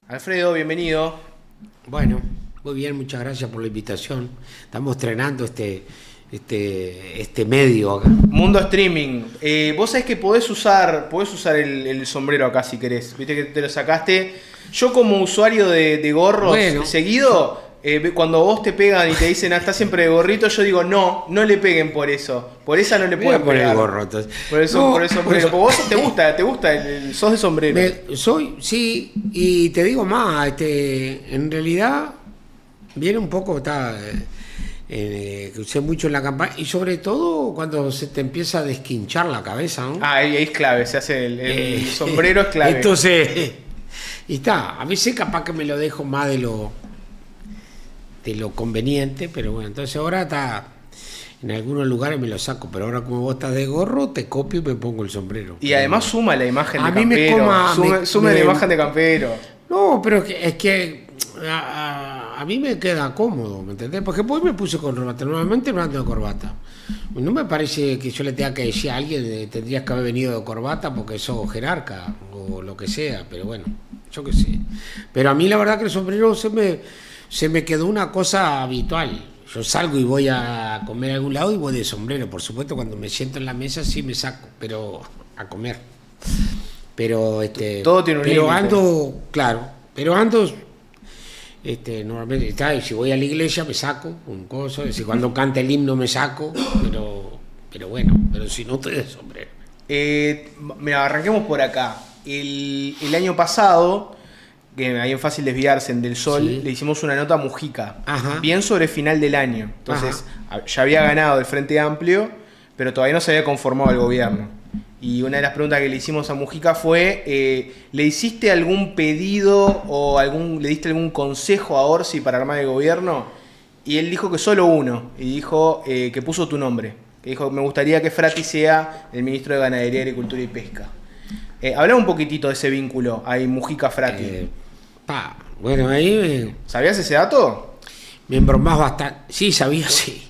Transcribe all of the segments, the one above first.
Alfredo, bienvenido. Bueno, muy bien, muchas gracias por la invitación. Estamos estrenando este medio acá. Mundo Streaming. Vos sabés que podés usar el sombrero acá si querés. Viste que te lo sacaste. Yo como usuario de gorros seguido, cuando vos te pegan y te dicen, estás siempre de gorrito, yo digo, no le peguen por eso. Por esa no le pueden pegar. El gorro, entonces. Por el sombrero. Porque vos te gusta, sos de sombrero. Sí, y te digo más, en realidad viene un poco, que usé mucho en la campaña, y sobre todo cuando se te empieza a desquinchar la cabeza, ¿no? Ahí es clave, se hace el sombrero es clave. Entonces, a veces capaz que me lo dejo más de lo conveniente, pero bueno, entonces ahora en algunos lugares me lo saco, pero ahora como vos estás de gorro, te copio y me pongo el sombrero. Y además suma la imagen de campero. Suma la imagen de campero. No, pero es que a mí me queda cómodo, ¿me entendés? Porque después me puse corbata, normalmente no ando de corbata. No me parece que yo le tenga que decir a alguien, tendrías que haber venido de corbata porque sos jerarca o lo que sea, pero bueno, yo qué sé. Pero a mí la verdad que el sombrero se me quedó una cosa habitual. Yo salgo y voy a comer a algún lado y voy de sombrero. Por supuesto, cuando me siento en la mesa sí me saco, pero a comer. Pero todo tiene un límite. Ando normalmente y si voy a la iglesia me saco un coso, es decir, cuando canta el himno me saco, pero si no estoy de sombrero. Mira, arranquemos por acá. El año pasado, que ahí en Fácil Desviarse, en Del Sol, sí, le hicimos una nota a Mujica, bien sobre final del año. Entonces, ya había ganado el Frente Amplio, pero todavía no se había conformado el gobierno. Y una de las preguntas que le hicimos a Mujica fue, ¿le hiciste algún pedido o le diste algún consejo a Orsi para armar el gobierno? Y él dijo que solo uno, y dijo que puso tu nombre. Que dijo, me gustaría que Frati sea el ministro de Ganadería, Agricultura y Pesca. Habla un poquitito de ese vínculo, ahí Mujica-Frati. Bueno, ahí... ¿Sabías ese dato? Me embromás bastante. Sí, sabía, sí.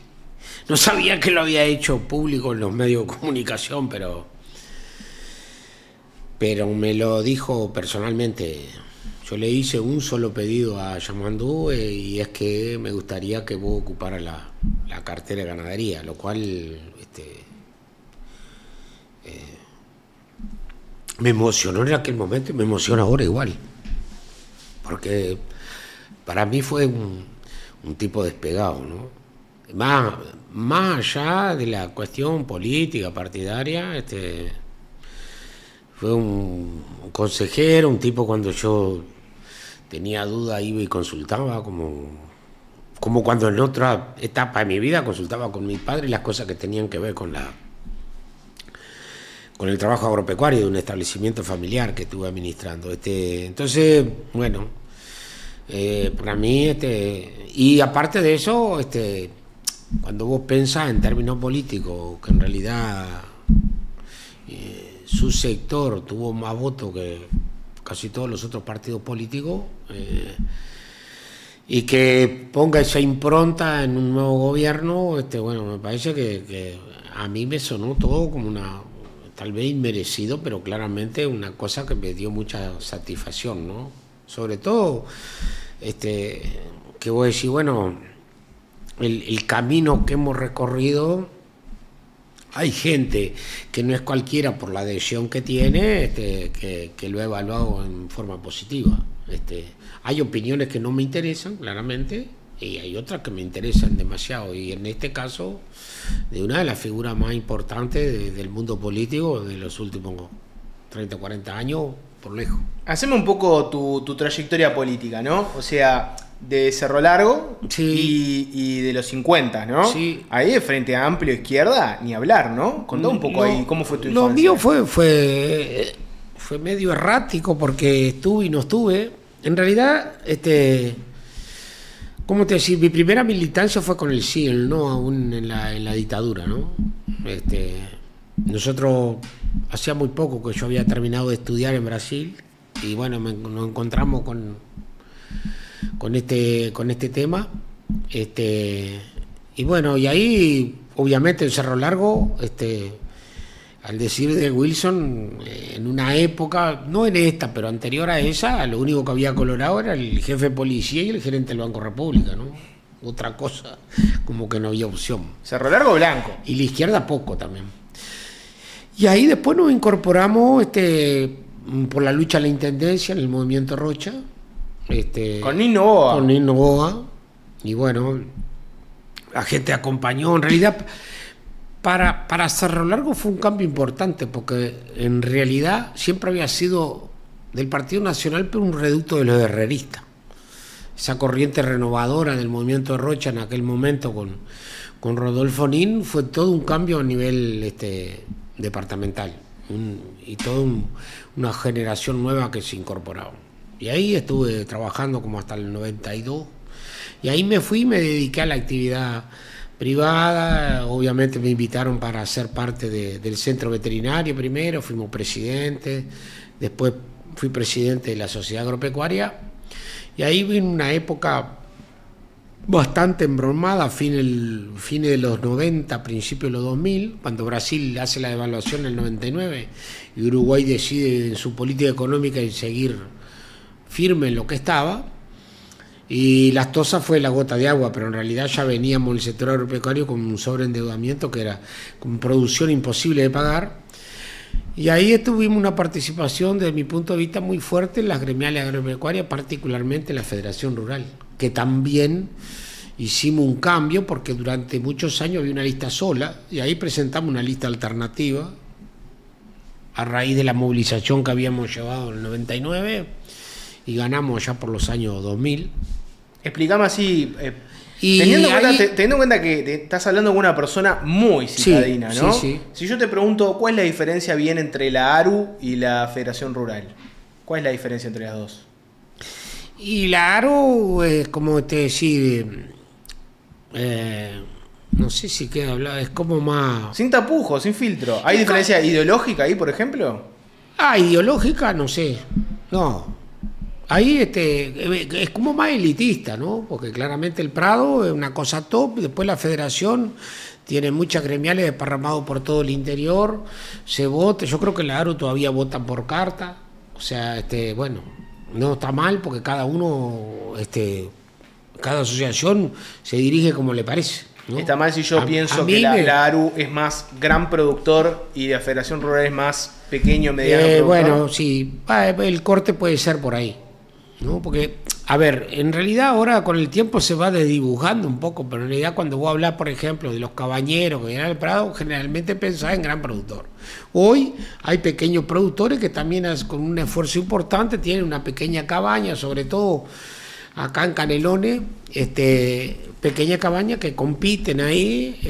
No sabía que lo había hecho público en los medios de comunicación, pero me lo dijo personalmente. Yo le hice un solo pedido a Yamandú y es que me gustaría que vos ocuparas la cartera de ganadería, lo cual me emocionó en aquel momento y me emociona ahora igual. Porque para mí fue un tipo despegado, ¿no? Más allá de la cuestión política, partidaria, fue un consejero, un tipo cuando yo tenía duda iba y consultaba, como cuando en otra etapa de mi vida consultaba con mi padre las cosas que tenían que ver con el trabajo agropecuario de un establecimiento familiar que estuve administrando. Entonces, bueno, para mí, y aparte de eso, cuando vos pensás en términos políticos, que en realidad su sector tuvo más votos que casi todos los otros partidos políticos, y que ponga esa impronta en un nuevo gobierno, bueno, me parece que a mí me sonó todo como tal vez inmerecido, pero claramente una cosa que me dio mucha satisfacción, ¿no? Sobre todo, que voy a decir, bueno, el camino que hemos recorrido, hay gente que no es cualquiera por la adhesión que tiene, que lo ha evaluado en forma positiva. Hay opiniones que no me interesan, claramente, y hay otras que me interesan demasiado, y en este caso, de una de las figuras más importantes del mundo político de los últimos 30 o 40 años, por lejos. Haceme un poco tu trayectoria política, ¿no? O sea, de Cerro Largo, sí, y de los 50, ¿no? Sí. Ahí de Frente Amplio, izquierda, ni hablar, ¿no? Contá un poco ahí, ¿cómo fue tu infancia? Lo mío fue medio errático porque estuve y no estuve. En realidad, ¿cómo te decís? Mi primera militancia fue con el sí, el no, aún en la dictadura, ¿no? Nosotros hacía muy poco que yo había terminado de estudiar en Brasil y bueno, nos encontramos con este tema, y bueno, y ahí obviamente en Cerro Largo al decir de Wilson, en una época, no en esta, pero anterior a esa, lo único que había colorado era el jefe de policía y el gerente del Banco República, ¿no? Otra cosa, como que no había opción. Cerro Largo blanco. Y la izquierda poco también. Y ahí después nos incorporamos por la lucha a la intendencia en el movimiento Rocha. Con Nino Boa. Con Nino Boa. Y bueno, la gente acompañó. En realidad, para Cerro Largo fue un cambio importante, porque en realidad siempre había sido del Partido Nacional, pero un reducto de los herreristas. Esa corriente renovadora del movimiento de Rocha en aquel momento con Rodolfo Nin fue todo un cambio a nivel departamental y toda una generación nueva que se incorporaba. Y ahí estuve trabajando como hasta el 92 y ahí me fui y me dediqué a la actividad privada. Obviamente me invitaron para ser parte del centro veterinario primero, fuimos presidentes, después fui presidente de la Sociedad Agropecuaria. Y ahí vino una época bastante embromada, fines de los 90, principios de los 2000, cuando Brasil hace la devaluación en el 99 y Uruguay decide en su política económica y seguir firme en lo que estaba. Y Lactosa fue la gota de agua, pero en realidad ya veníamos en el sector agropecuario con un sobreendeudamiento que era con producción imposible de pagar. Y ahí tuvimos una participación, desde mi punto de vista, muy fuerte en las gremiales agropecuarias, particularmente en la Federación Rural, que también hicimos un cambio porque durante muchos años había una lista sola y ahí presentamos una lista alternativa a raíz de la movilización que habíamos llevado en el 99 y ganamos ya por los años 2000. Explícame así... Teniendo en cuenta que estás hablando con una persona muy citadina, ¿no? Sí. Si yo te pregunto, ¿cuál es la diferencia bien entre la ARU y la Federación Rural? ¿Cuál es la diferencia entre las dos? Y la ARU es como te decía, no sé si queda hablar, es como más... Sin tapujos, sin filtro. ¿Hay diferencia ideológica ahí, por ejemplo? Ideológica, no sé. No. Ahí es como más elitista, ¿no? Porque claramente el Prado es una cosa top, después la Federación tiene muchas gremiales desparramadas por todo el interior, se vota, yo creo que en la ARU todavía votan por carta, o sea, bueno, no está mal porque cada uno, cada asociación se dirige como le parece, ¿no? Está mal si yo pienso que la ARU es más gran productor y la Federación Rural es más pequeño, mediano productor. Bueno, sí, el corte puede ser por ahí, ¿no? Porque, a ver, en realidad ahora con el tiempo se va desdibujando un poco, pero en realidad cuando vos hablás, por ejemplo, de los cabañeros que vienen al Prado, generalmente pensás en gran productor. Hoy hay pequeños productores que también con un esfuerzo importante tienen una pequeña cabaña, sobre todo acá en Canelones, pequeña cabaña que compiten ahí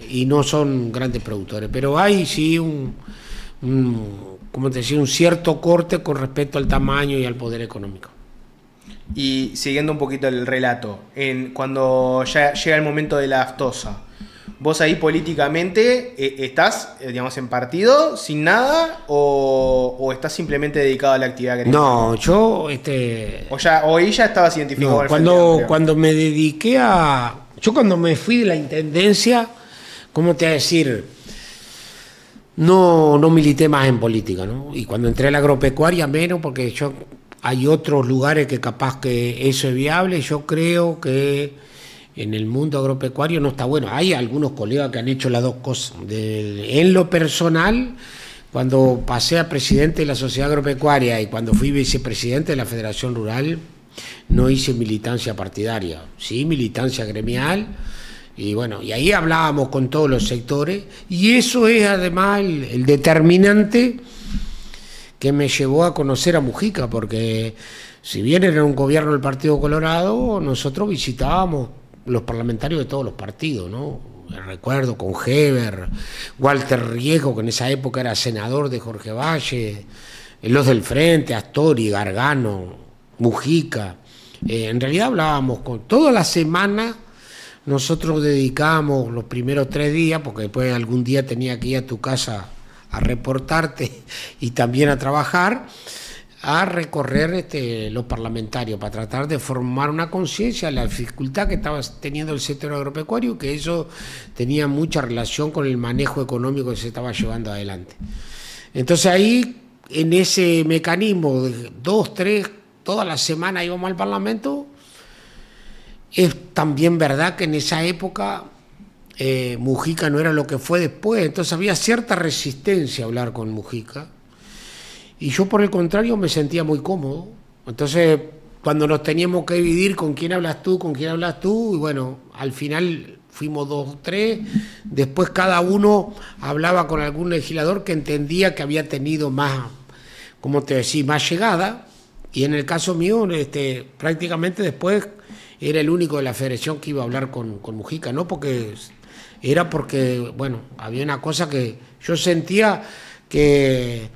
y no son grandes productores, pero hay sí como te decía, un cierto corte con respecto al tamaño y al poder económico. Y siguiendo un poquito el relato, cuando ya llega el momento de la aftosa, ¿vos ahí políticamente estás, digamos, en partido, sin nada, o estás simplemente dedicado a la actividad gremial? No, yo... O ahí ya estabas identificado con el Frente Amplio. Cuando me dediqué yo cuando me fui de la intendencia, ¿cómo te voy a decir? No milité más en política, ¿no? Y cuando entré a la agropecuaria menos, porque hay otros lugares que capaz que eso es viable. Yo creo que en el mundo agropecuario no está bueno. Hay algunos colegas que han hecho las dos cosas. En lo personal, cuando pasé a presidente de la Sociedad Agropecuaria y cuando fui vicepresidente de la Federación Rural, no hice militancia partidaria, sí militancia gremial. Y bueno, y ahí hablábamos con todos los sectores, y eso es además el determinante que me llevó a conocer a Mujica, porque si bien era un gobierno del Partido Colorado, nosotros visitábamos los parlamentarios de todos los partidos, ¿no? Recuerdo con Heber, Walter Riesgo, que en esa época era senador de Jorge Valle, los del Frente, Astori, Gargano, Mujica. En realidad hablábamos con toda la semana. Nosotros dedicábamos los primeros 3 días, porque después algún día tenía que ir a tu casa a reportarte y también a trabajar, a recorrer los parlamentarios para tratar de formar una conciencia de la dificultad que estaba teniendo el sector agropecuario, que eso tenía mucha relación con el manejo económico que se estaba llevando adelante. Entonces ahí, en ese mecanismo de 2, 3, toda la semana íbamos al Parlamento. Es también verdad que en esa época Mujica no era lo que fue después, entonces había cierta resistencia a hablar con Mujica. Y yo, por el contrario, me sentía muy cómodo. Entonces, cuando nos teníamos que dividir con quién hablas tú, y bueno, al final fuimos 2 o 3, después cada uno hablaba con algún legislador que entendía que había tenido más, como te decía, más llegada, y en el caso mío, prácticamente después era el único de la federación que iba a hablar con Mujica, no porque bueno, había una cosa que yo sentía que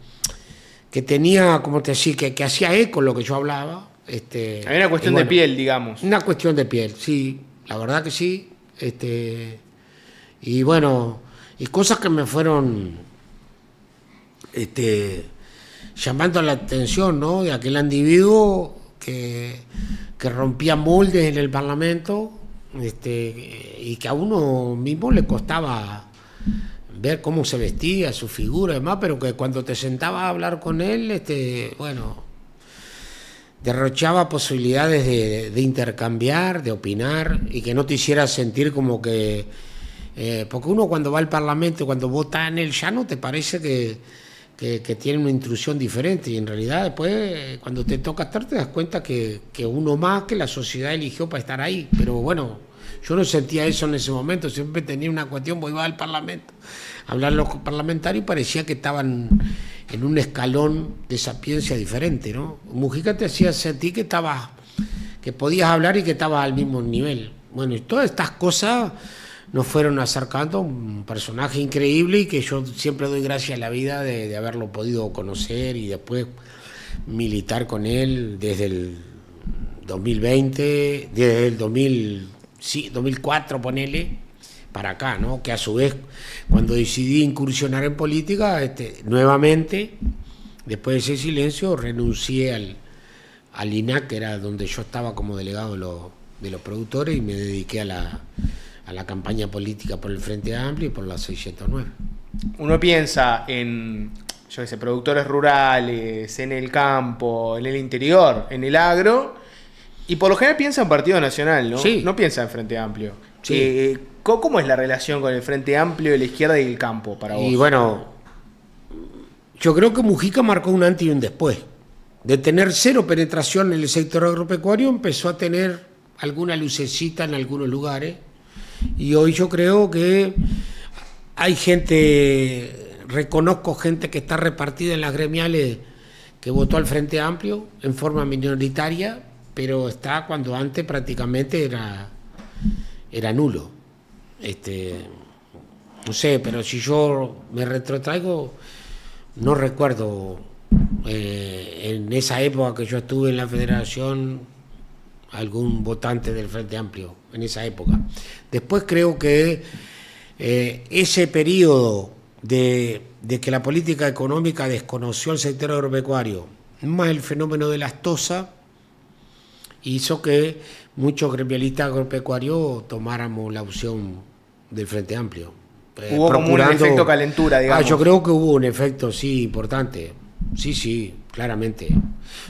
tenía, como te decía, que hacía eco lo que yo hablaba. Había una cuestión de piel, digamos. Una cuestión de piel, sí, la verdad que sí. Y bueno, y cosas que me fueron llamando la atención, ¿no? De aquel individuo que rompía moldes en el Parlamento, y que a uno mismo le costaba ver cómo se vestía, su figura y demás, pero que cuando te sentabas a hablar con él, bueno, derrochaba posibilidades de intercambiar, de opinar, y que no te hiciera sentir como que... porque uno cuando va al Parlamento, cuando vota en el llano, te parece que tiene una intrusión diferente, y en realidad después, cuando te toca estar, te das cuenta que uno más, que la sociedad eligió para estar ahí. Pero bueno, yo no sentía eso en ese momento, siempre tenía una cuestión, voy al Parlamento, hablar los parlamentarios, y parecía que estaban en un escalón de sapiencia diferente, ¿no? Mujica te hacía sentir que podías hablar y que estabas al mismo nivel. Bueno, y todas estas cosas nos fueron acercando a un personaje increíble, y que yo siempre doy gracias a la vida de haberlo podido conocer y después militar con él desde el 2020, desde el 2004, ponele, para acá, ¿no? Que a su vez, cuando decidí incursionar en política, nuevamente, después de ese silencio, renuncié al INAC, que era donde yo estaba como delegado de los productores, y me dediqué a la campaña política por el Frente Amplio y por la 609. Uno piensa en, yo qué sé, productores rurales, en el campo, en el interior, en el agro, y por lo general piensa en Partido Nacional, ¿no? Sí. No piensa en Frente Amplio. Sí. ¿Cómo es la relación con el Frente Amplio de la izquierda y el campo para vos? Y bueno, yo creo que Mujica marcó un antes y un después. De tener cero penetración en el sector agropecuario, empezó a tener alguna lucecita en algunos lugares. Y hoy yo creo que hay gente, reconozco gente que está repartida en las gremiales que votó al Frente Amplio en forma minoritaria, pero está cuando antes prácticamente era nulo. No sé, pero si yo me retrotraigo, no recuerdo en esa época que yo estuve en la federación algún votante del Frente Amplio, en esa época. Después creo que ese periodo de que la política económica desconoció el sector agropecuario, más el fenómeno de las tosas, hizo que muchos gremialistas agropecuarios tomáramos la opción del Frente Amplio. Hubo como un efecto calentura, digamos. Yo creo que hubo un efecto, sí, importante. Sí, claramente.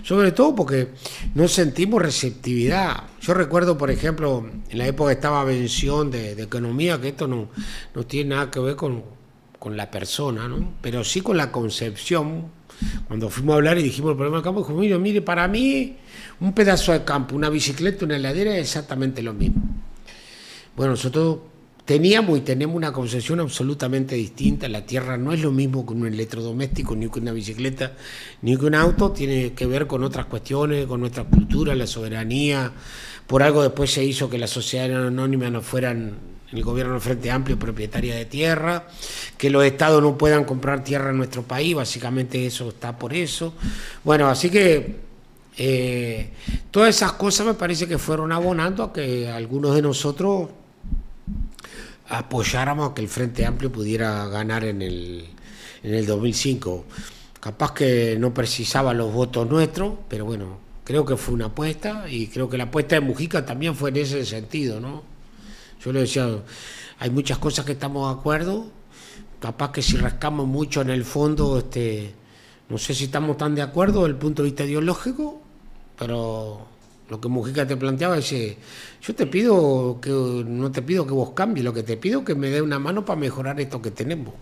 Sobre todo porque no sentimos receptividad. Yo recuerdo, por ejemplo, en la época que estaba Bención de Economía, que esto no tiene nada que ver con la persona, ¿no? Pero sí con la concepción. Cuando fuimos a hablar y dijimos el problema del campo, dijo, mire, para mí un pedazo de campo, una bicicleta, una heladera es exactamente lo mismo. Bueno, nosotros teníamos y tenemos una concepción absolutamente distinta. La tierra no es lo mismo que un electrodoméstico, ni que una bicicleta, ni que un auto. Tiene que ver con otras cuestiones, con nuestra cultura, la soberanía. Por algo después se hizo que las sociedades anónimas no fueran, en el gobierno del Frente Amplio, propietaria de tierra, que los estados no puedan comprar tierra en nuestro país, básicamente eso está por eso. Bueno, así que todas esas cosas me parece que fueron abonando a que algunos de nosotros apoyáramos a que el Frente Amplio pudiera ganar en el 2005. capaz que no precisaba los votos nuestros, pero bueno, creo que fue una apuesta, y creo que la apuesta de Mujica también fue en ese sentido, ¿no? Yo le decía, hay muchas cosas que estamos de acuerdo, capaz que si rascamos mucho en el fondo, no sé si estamos tan de acuerdo desde el punto de vista ideológico, pero lo que Mujica te planteaba es, yo te pido que, no te pido que vos cambies, lo que te pido es que me dé una mano para mejorar esto que tenemos.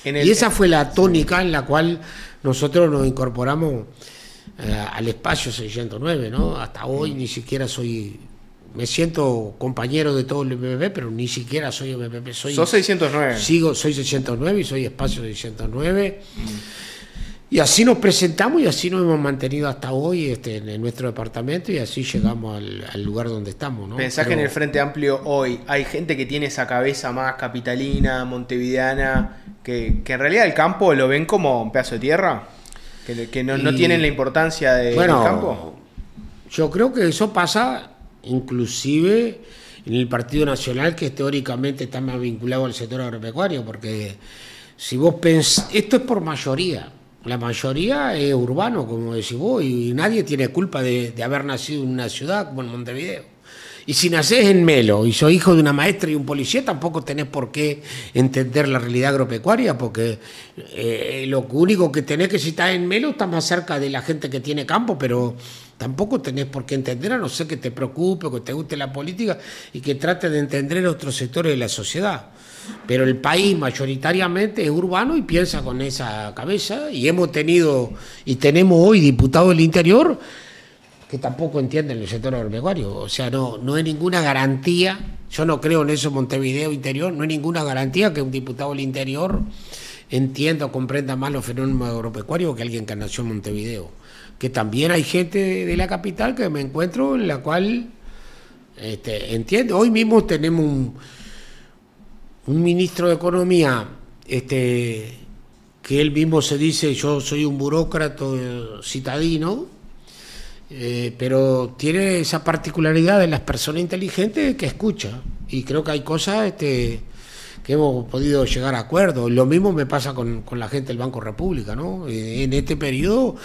Y esa fue la tónica en la cual nosotros nos incorporamos al espacio 609, ¿no? Hasta hoy ni siquiera me siento compañero de todo el MPP, pero ni siquiera soy MPP. ¿Sos 609? Soy 609 y soy espacio 609. Y así nos presentamos y así nos hemos mantenido hasta hoy en nuestro departamento, y así llegamos al lugar donde estamos, ¿no? ¿Pensás que en el Frente Amplio hoy hay gente que tiene esa cabeza más capitalina, montevideana, que en realidad el campo lo ven como un pedazo de tierra? ¿Que no tienen la importancia del campo? Yo creo que eso pasa inclusive en el Partido Nacional, que teóricamente está más vinculado al sector agropecuario, porque si vos pensás, esto es por mayoría. La mayoría es urbano, como decís vos, y nadie tiene culpa de haber nacido en una ciudad como en Montevideo. Y si nacés en Melo y sos hijo de una maestra y un policía, tampoco tenés por qué entender la realidad agropecuaria, porque lo único que tenés que, si estás en Melo, estás más cerca de la gente que tiene campo, pero tampoco tenés por qué entender, a no ser que te preocupe, que te guste la política y que trates de entender otros sectores de la sociedad. Pero el país mayoritariamente es urbano y piensa con esa cabeza, y hemos tenido y tenemos hoy diputados del interior que tampoco entienden el sector agropecuario. O sea, no hay ninguna garantía, yo no creo en eso en Montevideo interior, no hay ninguna garantía que un diputado del interior entienda o comprenda más los fenómenos agropecuarios que alguien que nació en Montevideo. Que también hay gente de la capital que me encuentro en la cual entiende. Hoy mismo tenemos un ministro de Economía que él mismo se dice, yo soy un burócrata citadino, pero tiene esa particularidad de las personas inteligentes que escucha, y creo que hay cosas que hemos podido llegar a acuerdos. Lo mismo me pasa con la gente del Banco República, ¿no? En este periodo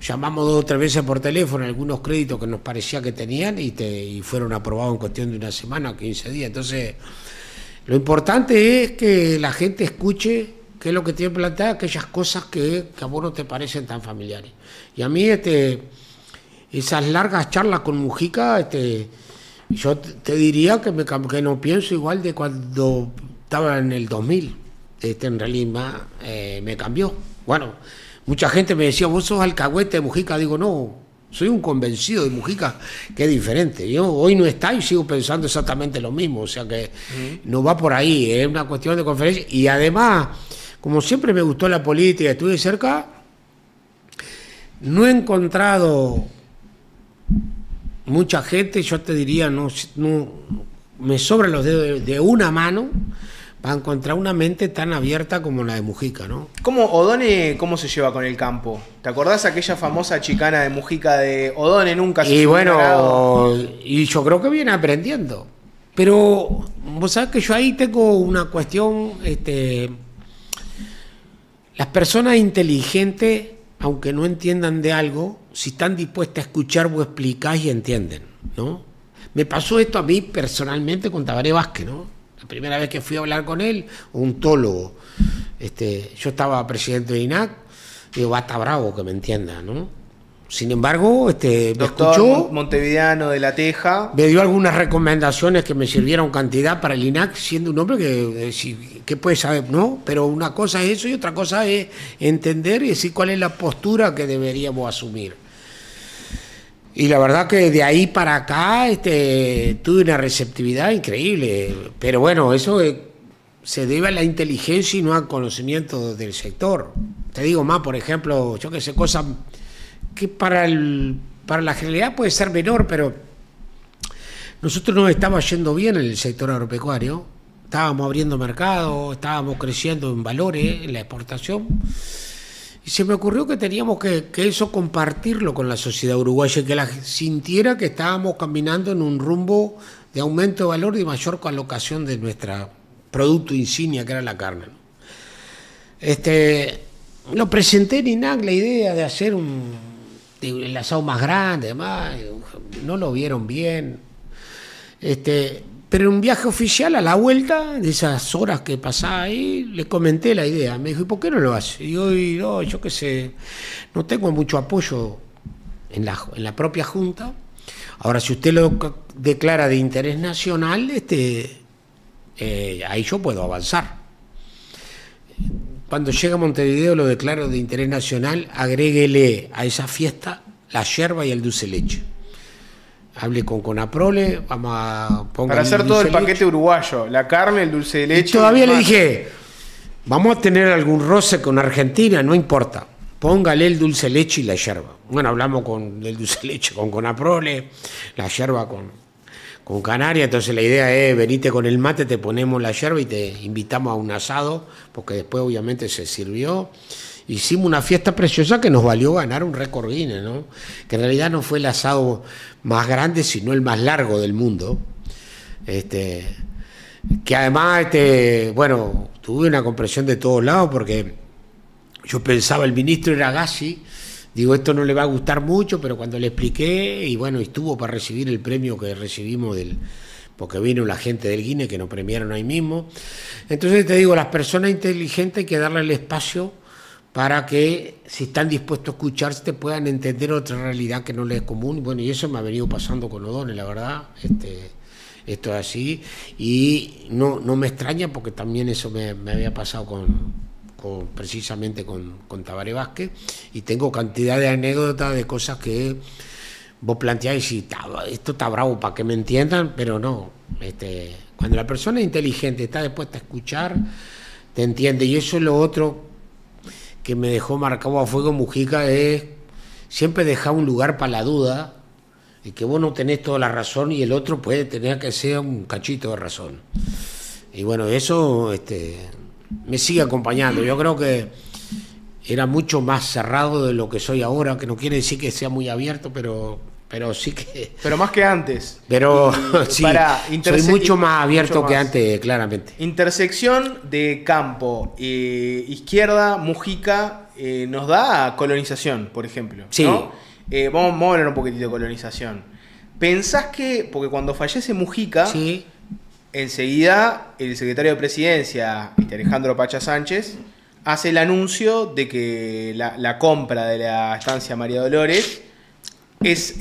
llamamos 2 o 3 veces por teléfono algunos créditos que nos parecía que tenían y fueron aprobados en cuestión de una semana o 15 días. Entonces, lo importante es que la gente escuche qué es lo que tiene planteado, aquellas cosas que a vos no te parecen tan familiares. Y a mí esas largas charlas con Mujica, yo te diría que no pienso igual de cuando estaba en el 2000. En realidad me cambió. Bueno, mucha gente me decía, vos sos alcahuete de Mujica. Digo, no, soy un convencido de Mujica, que es diferente. Yo hoy no está y sigo pensando exactamente lo mismo. O sea que no va por ahí, es una cuestión de conferencia. Y además, como siempre me gustó la política, estuve cerca, no he encontrado mucha gente, yo te diría, no me sobran los dedos de una mano para encontrar una mente tan abierta como la de Mujica, ¿no? O'Donnell, ¿cómo se lleva con el campo? ¿Te acordás aquella famosa chicana de Mujica de O'Donnell nunca se... Y bueno, y yo creo que viene aprendiendo. Pero vos sabés que yo ahí tengo una cuestión, las personas inteligentes, aunque no entiendan de algo, si están dispuestas a escuchar, vos explicás y entienden, ¿no? Me pasó esto a mí personalmente con Tabaré Vázquez, ¿no? La primera vez que fui a hablar con él, un tólogo, yo estaba presidente de INAC, digo, basta bravo que me entienda, ¿no? Sin embargo, me escuchó, montevideano de La Teja, me dio algunas recomendaciones que me sirvieron cantidad para el INAC, siendo un hombre que puede saber, ¿no? Pero una cosa es eso y otra cosa es entender y decir cuál es la postura que deberíamos asumir. Y la verdad que de ahí para acá tuve una receptividad increíble. Pero bueno, eso se debe a la inteligencia y no al conocimiento del sector. Te digo más, por ejemplo, yo que sé, cosas que para la generalidad puede ser menor, pero nosotros nos estaba yendo bien en el sector agropecuario. Estábamos abriendo mercado, estábamos creciendo en valores, en la exportación. Y se me ocurrió que teníamos que eso compartirlo con la sociedad uruguaya, que la sintiera que estábamos caminando en un rumbo de aumento de valor y mayor colocación de nuestro producto insignia, que era la carne, ¿no? lo presenté en INAC la idea de hacer el asado más grande, además, no lo vieron bien. Pero en un viaje oficial, a la vuelta de esas horas que pasaba ahí, le comenté la idea. Me dijo, ¿y por qué no lo hace? Y hoy, no, yo qué sé, no tengo mucho apoyo en la propia Junta. Ahora, si usted lo declara de interés nacional, ahí yo puedo avanzar. Cuando llega a Montevideo lo declaro de interés nacional, agréguele a esa fiesta la yerba y el dulce de leche. Hable con Conaprole, vamos a poner. Para hacer todo el paquete uruguayo, la carne, el dulce de leche. Y todavía le dije, vamos a tener algún roce con Argentina, no importa. Póngale el dulce de leche y la yerba. Bueno, hablamos del dulce de leche con Conaprole, la yerba con Canaria. Entonces la idea es, venite con el mate, te ponemos la yerba y te invitamos a un asado, porque después obviamente se sirvió. Hicimos una fiesta preciosa que nos valió ganar un récord Guinness, ¿no? Que en realidad no fue el asado más grande, sino el más largo del mundo. Que además, bueno, tuve una comprensión de todos lados, porque yo pensaba, el ministro era Gassi, digo, esto no le va a gustar mucho, pero cuando le expliqué, y bueno, estuvo para recibir el premio que recibimos porque vino la gente del Guinness que nos premiaron ahí mismo. Entonces te digo, las personas inteligentes hay que darle el espacio para que, si están dispuestos a escucharse, te puedan entender otra realidad que no les es común. Bueno, y eso me ha venido pasando con O'Donnell, la verdad. Esto es así. Y no me extraña, porque también eso me había pasado precisamente con Tabaré Vázquez. Y tengo cantidad de anécdotas de cosas que vos planteáis y esto está bravo para que me entiendan, pero no. Cuando la persona es inteligente, está dispuesta a escuchar, te entiende. Y eso es lo otro que me dejó marcado a fuego Mujica, es siempre dejar un lugar para la duda, y que vos no tenés toda la razón y el otro puede tener que ser un cachito de razón. Y bueno, eso me sigue acompañando. Yo creo que era mucho más cerrado de lo que soy ahora, que no quiere decir que sea muy abierto, pero sí que... Pero más que antes. Pero sí, soy mucho más abierto que antes, claramente. Intersección de campo, izquierda, Mujica, nos da colonización, por ejemplo. Sí. ¿No? Vamos a hablar un poquitito de colonización. ¿Pensás que, porque cuando fallece Mujica, sí, enseguida el secretario de Presidencia, Alejandro Pacha Sánchez, hace el anuncio de que la compra de la estancia María Dolores es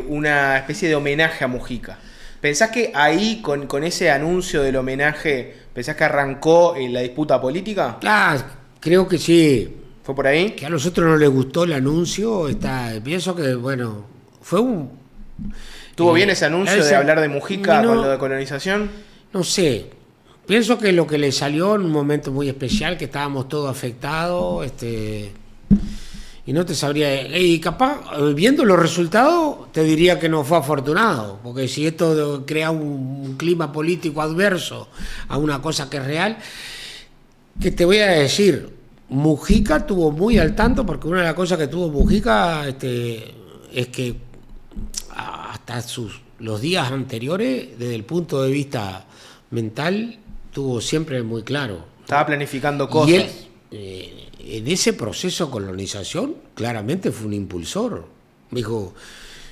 una especie de homenaje a Mujica? ¿Pensás que ahí, con ese anuncio del homenaje, pensás que arrancó la disputa política? Creo que sí. ¿Fue por ahí? Que a nosotros no les gustó el anuncio. Pienso que, bueno, fue ¿Tuvo bien ese anuncio de hablar de Mujica con lo de colonización? No sé. Pienso que lo que le salió en un momento muy especial, que estábamos todos afectados, y no te sabría... Y capaz, viendo los resultados, te diría que no fue afortunado, porque si esto crea un clima político adverso a una cosa que es real, ¿qué te voy a decir? Mujica estuvo muy al tanto, porque una de las cosas que tuvo Mujica es que hasta los días anteriores, desde el punto de vista mental, tuvo siempre muy claro. Estaba planificando cosas. Y él, en ese proceso de colonización, claramente fue un impulsor. Me dijo,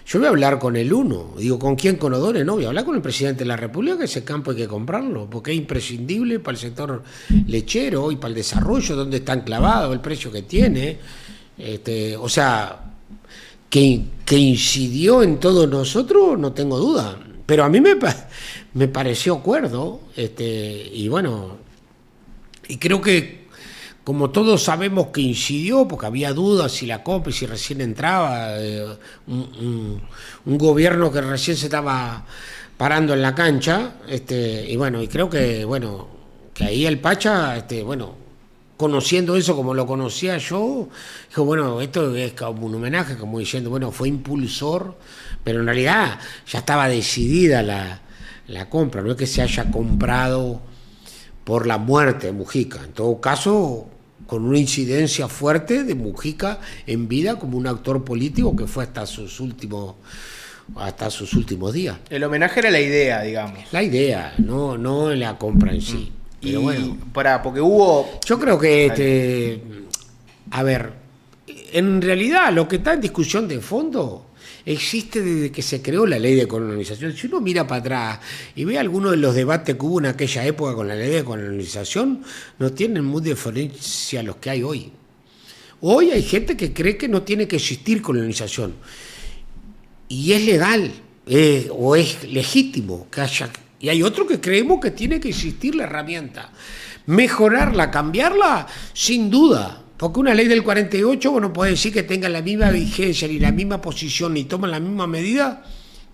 yo voy a hablar con el uno. Digo, ¿con quién? Con O'Donnell. No, voy a hablar con el presidente de la República, que ese campo hay que comprarlo, porque es imprescindible para el sector lechero y para el desarrollo, donde está enclavado, el precio que tiene. O sea, que incidió en todos nosotros, no tengo duda. Pero a mí me pareció cuerdo, y bueno, y creo que, como todos sabemos que incidió, porque había dudas si la compra y si recién entraba, un gobierno que recién se estaba parando en la cancha, y bueno, y creo que, bueno, que ahí el Pacha, bueno, conociendo eso como lo conocía yo, dijo, bueno, esto es como un homenaje, como diciendo, bueno, fue impulsor, pero en realidad ya estaba decidida la compra, no es que se haya comprado por la muerte de Mujica. En todo caso, con una incidencia fuerte de Mujica en vida como un actor político que fue hasta sus últimos días. El homenaje era la idea, digamos. La idea, no la compra en sí. Pero y bueno, porque hubo... Yo creo que A ver, en realidad lo que está en discusión de fondo existe desde que se creó la ley de colonización. Si uno mira para atrás y ve algunos de los debates que hubo en aquella época con la ley de colonización, no tienen mucha diferencia a los que hay hoy. Hoy hay gente que cree que no tiene que existir colonización. Y es legal, o es legítimo que haya. Y hay otros que creemos que tiene que existir la herramienta. Mejorarla, cambiarla, sin duda. Porque una ley del 48 vos no podés decir que tenga la misma vigencia, ni la misma posición, ni toma la misma medida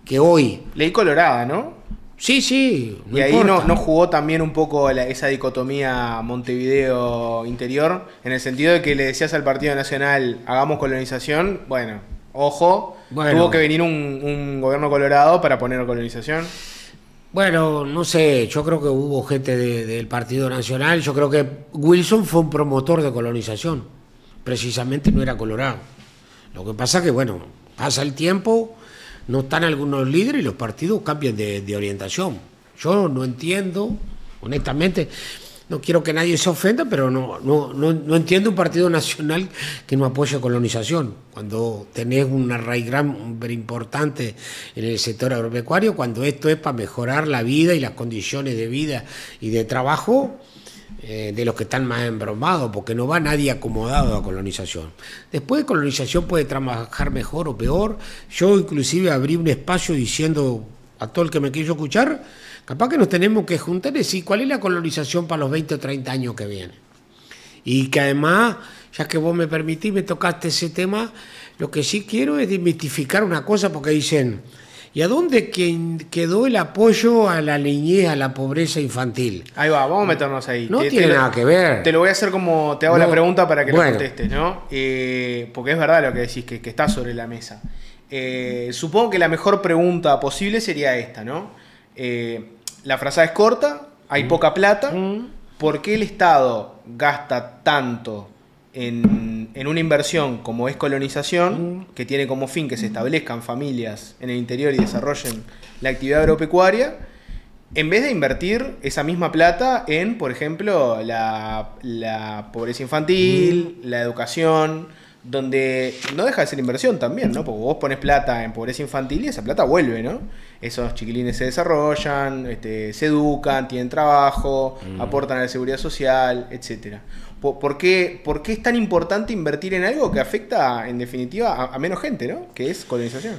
que hoy. Ley colorada, ¿no? Sí, sí. Y ahí no jugó también un poco esa dicotomía Montevideo interior, en el sentido de que le decías al Partido Nacional, hagamos colonización, bueno, ojo, tuvo que venir un gobierno colorado para poner colonización. Bueno, no sé, yo creo que hubo gente del Partido Nacional, yo creo que Wilson fue un promotor de colonización, precisamente no era colorado. Lo que pasa que, bueno, pasa el tiempo, no están algunos líderes y los partidos cambian de orientación. Yo no entiendo, honestamente, no quiero que nadie se ofenda, pero no entiendo un partido nacional que no apoye colonización. Cuando tenés una arraigambre importante en el sector agropecuario, cuando esto es para mejorar la vida y las condiciones de vida y de trabajo de los que están más embromados, porque no va nadie acomodado a colonización. Después de colonización puede trabajar mejor o peor. Yo inclusive abrí un espacio diciendo a todo el que me quiso escuchar, capaz que nos tenemos que juntar y decir cuál es la colonización para los 20 o 30 años que vienen. Y que además, ya que vos me permitís, me tocaste ese tema, lo que sí quiero es desmitificar una cosa, porque dicen, ¿y a dónde quedó el apoyo a la niñez, a la pobreza infantil? Ahí va, vamos a meternos ahí. No tiene nada que ver. Te lo voy a hacer como te hago la pregunta para que lo contestes, ¿no? Porque es verdad lo que decís, que está sobre la mesa. Supongo que la mejor pregunta posible sería esta, ¿no? La frazada es corta, hay poca plata. ¿Por qué el Estado gasta tanto en una inversión como es colonización, que tiene como fin que se establezcan familias en el interior y desarrollen la actividad agropecuaria, en vez de invertir esa misma plata en, por ejemplo, la pobreza infantil, la educación, donde no deja de ser inversión también, ¿no? Porque vos pones plata en pobreza infantil y esa plata vuelve, ¿no? Esos chiquilines se desarrollan, se educan, tienen trabajo, aportan a la seguridad social, etcétera. ¿Por qué es tan importante invertir en algo que afecta, en definitiva, a menos gente, ¿no? Que es colonización.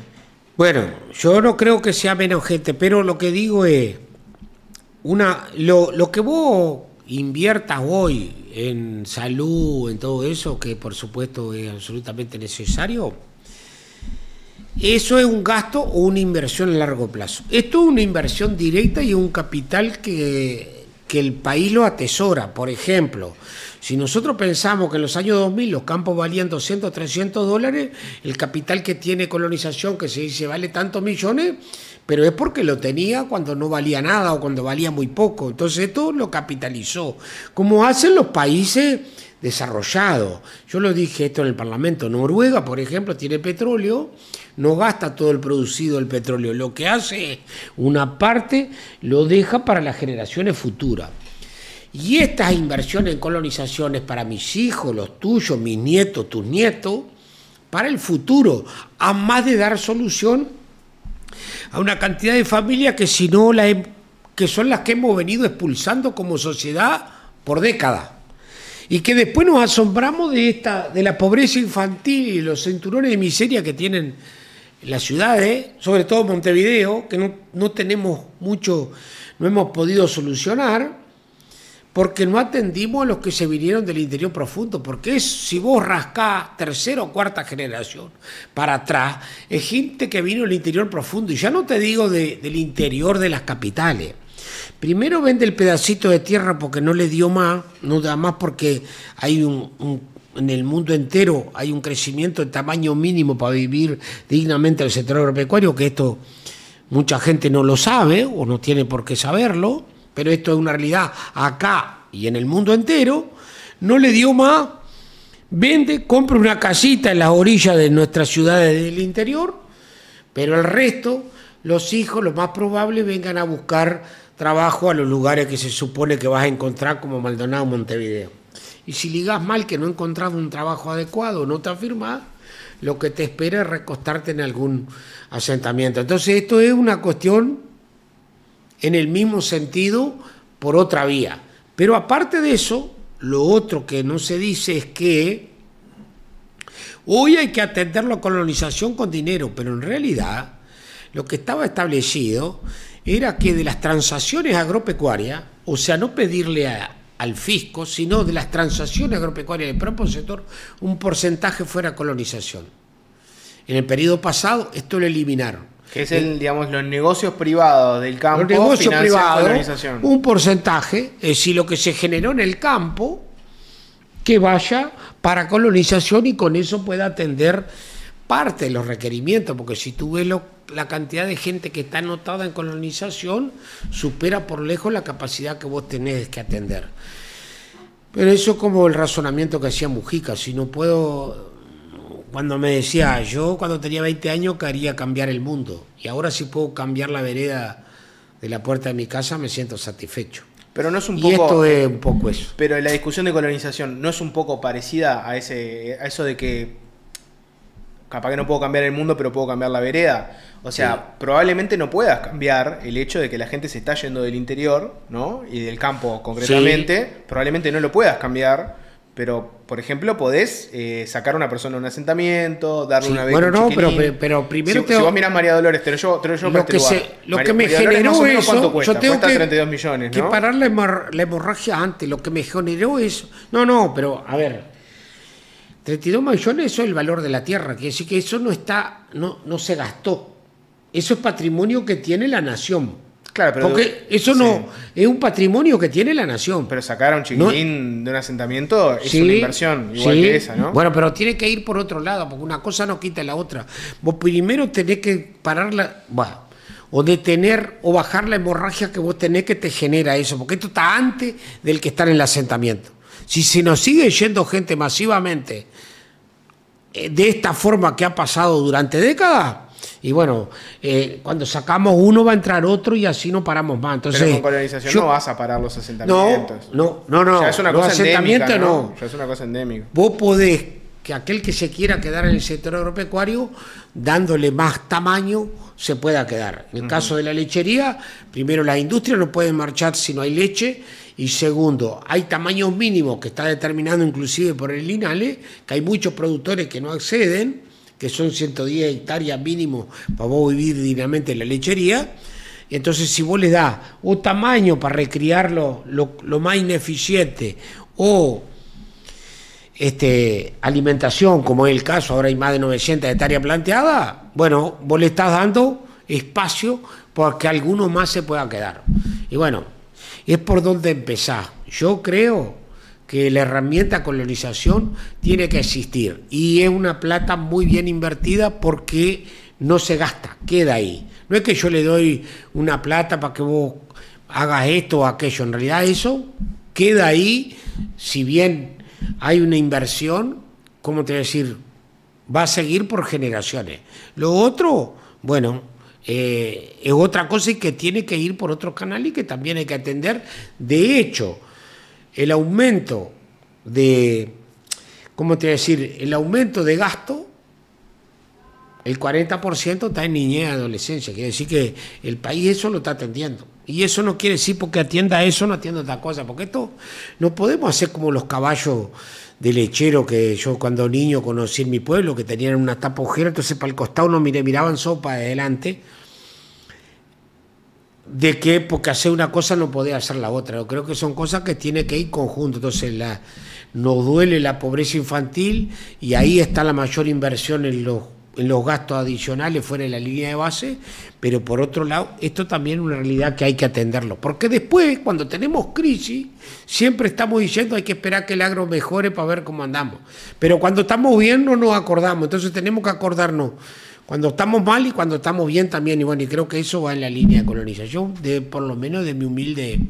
Bueno, yo no creo que sea menos gente, pero lo que digo es, lo que vos inviertas hoy en salud, en todo eso, que por supuesto es absolutamente necesario, eso es un gasto o una inversión a largo plazo. Esto es una inversión directa y un capital que el país lo atesora. Por ejemplo, si nosotros pensamos que en los años 2000 los campos valían 200, 300 dólares, el capital que tiene colonización, que se dice vale tantos millones, pero es porque lo tenía cuando no valía nada o cuando valía muy poco. Entonces esto lo capitalizó, como hacen los países desarrollados. Yo lo dije esto en el Parlamento. Noruega, por ejemplo, tiene petróleo, no gasta todo el producido del petróleo. Lo que hace es una parte lo deja para las generaciones futuras. Y estas inversiones en colonizaciones para mis hijos, los tuyos, mis nietos, tus nietos, para el futuro, a más de dar solución a una cantidad de familias que si no que son las que hemos venido expulsando como sociedad por décadas. Y que después nos asombramos de la pobreza infantil y los cinturones de miseria que tienen las ciudades, sobre todo Montevideo, que no tenemos mucho, no hemos podido solucionar, porque no atendimos a los que se vinieron del interior profundo, porque si vos rascás tercera o cuarta generación para atrás, es gente que vino del interior profundo, y ya no te digo del interior de las capitales. Primero vende el pedacito de tierra porque no le dio más, no da más porque hay en el mundo entero hay un crecimiento de tamaño mínimo para vivir dignamente el sector agropecuario, que esto mucha gente no lo sabe o no tiene por qué saberlo, pero esto es una realidad acá y en el mundo entero. No le dio más, vende, compra una casita en las orillas de nuestras ciudades del interior, pero el resto, los hijos, lo más probable, vengan a buscar trabajo a los lugares que se supone que vas a encontrar como Maldonado o Montevideo. y si ligás mal que no encontrás un trabajo adecuado, no te afirmás, lo que te espera es recostarte en algún asentamiento. Entonces esto es una cuestión en el mismo sentido por otra vía. Pero aparte de eso, lo otro que no se dice es que hoy hay que atender la colonización con dinero, pero en realidad lo que estaba establecido era que de las transacciones agropecuarias, o sea, no pedirle al fisco, sino de las transacciones agropecuarias del propio sector, un porcentaje fuera colonización. En el periodo pasado esto lo eliminaron. Que es digamos, los negocios privados del campo. Los negocios privados, colonización. Un porcentaje, es decir, lo que se generó en el campo, que vaya para colonización y con eso pueda atender parte de los requerimientos, porque si tú ves la cantidad de gente que está anotada en colonización, supera por lejos la capacidad que vos tenés que atender. Pero eso es como el razonamiento que hacía Mujica. Si no puedo, cuando me decía, yo cuando tenía 20 años quería cambiar el mundo, y ahora si puedo cambiar la vereda de la puerta de mi casa me siento satisfecho. Pero no es un poco, y esto es un poco eso. Pero la discusión de colonización no es un poco parecida a eso de que capaz que no puedo cambiar el mundo, pero puedo cambiar la vereda. O sea, sí, probablemente no puedas cambiar el hecho de que la gente se está yendo del interior, ¿no? Y del campo concretamente. Sí. Probablemente no lo puedas cambiar, pero, por ejemplo, podés sacar a una persona a un asentamiento, darle una beca. Bueno, no, pero primero si vos mirás María Dolores, te lo llevo para este lugar. Lo que me generó eso, cuesta, yo tengo 32 millones, ¿no? Que parar la hemorragia antes. Lo que me generó eso. No, pero a ver. 32 millones, eso es el valor de la tierra, quiere decir que eso no se gastó. Eso es patrimonio que tiene la nación. Claro, pero porque eso sí, no es un patrimonio que tiene la nación. Pero sacar a un chiquitín de un asentamiento es una inversión igual que esa, ¿no? Bueno, pero tiene que ir por otro lado, porque una cosa no quita la otra. Vos primero tenés que pararla, o detener o bajar la hemorragia que vos tenés que te genera eso, porque esto está antes del que está en el asentamiento. Si se nos sigue yendo gente masivamente de esta forma que ha pasado durante décadas, y bueno, cuando sacamos uno va a entrar otro y así no paramos más. Entonces, pero con colonización no vas a parar los asentamientos. No. Ya es una cosa endémica, ¿no? Ya es una cosa endémica. Vos podés, que aquel que se quiera quedar en el sector agropecuario, dándole más tamaño, se pueda quedar. En el caso de la lechería, primero las industrias no pueden marchar si no hay leche. Y segundo, hay tamaños mínimos que está determinado inclusive por el INALE, que hay muchos productores que no acceden, que son 110 hectáreas mínimo para vos vivir dignamente en la lechería. Y entonces si vos le das o tamaño para recriarlo lo más ineficiente o alimentación, como es el caso, ahora hay más de 900 hectáreas planteadas, bueno, vos le estás dando espacio para que alguno más se pueda quedar. Y bueno, es por donde empezar. Yo creo que la herramienta colonización tiene que existir y es una plata muy bien invertida porque no se gasta, queda ahí. No es que yo le doy una plata para que vos hagas esto o aquello, en realidad eso queda ahí, si bien hay una inversión, ¿cómo te voy a decir? Va a seguir por generaciones. Lo otro, bueno, es otra cosa y que tiene que ir por otros canales y que también hay que atender. De hecho, el aumento de, ¿cómo te voy a decir? El aumento de gasto, el 40% está en niñez y adolescencia. Quiere decir que el país eso lo está atendiendo. Y eso no quiere decir porque atienda eso, no atienda otra cosa. Porque esto no podemos hacer como los caballos de lechero que yo cuando niño conocí en mi pueblo, que tenían una tapa agujera, entonces para el costado no miraban sopa adelante. De que porque hacer una cosa no podía hacer la otra. Yo creo que son cosas que tienen que ir conjunto. Entonces nos duele la pobreza infantil y ahí está la mayor inversión en los gastos adicionales fuera de la línea de base, pero por otro lado, esto también es una realidad que hay que atenderlo. Porque después, cuando tenemos crisis, siempre estamos diciendo hay que esperar que el agro mejore para ver cómo andamos. Pero cuando estamos bien no nos acordamos, entonces tenemos que acordarnos cuando estamos mal y cuando estamos bien también. Y bueno, y creo que eso va en la línea de colonización, por lo menos de mi humilde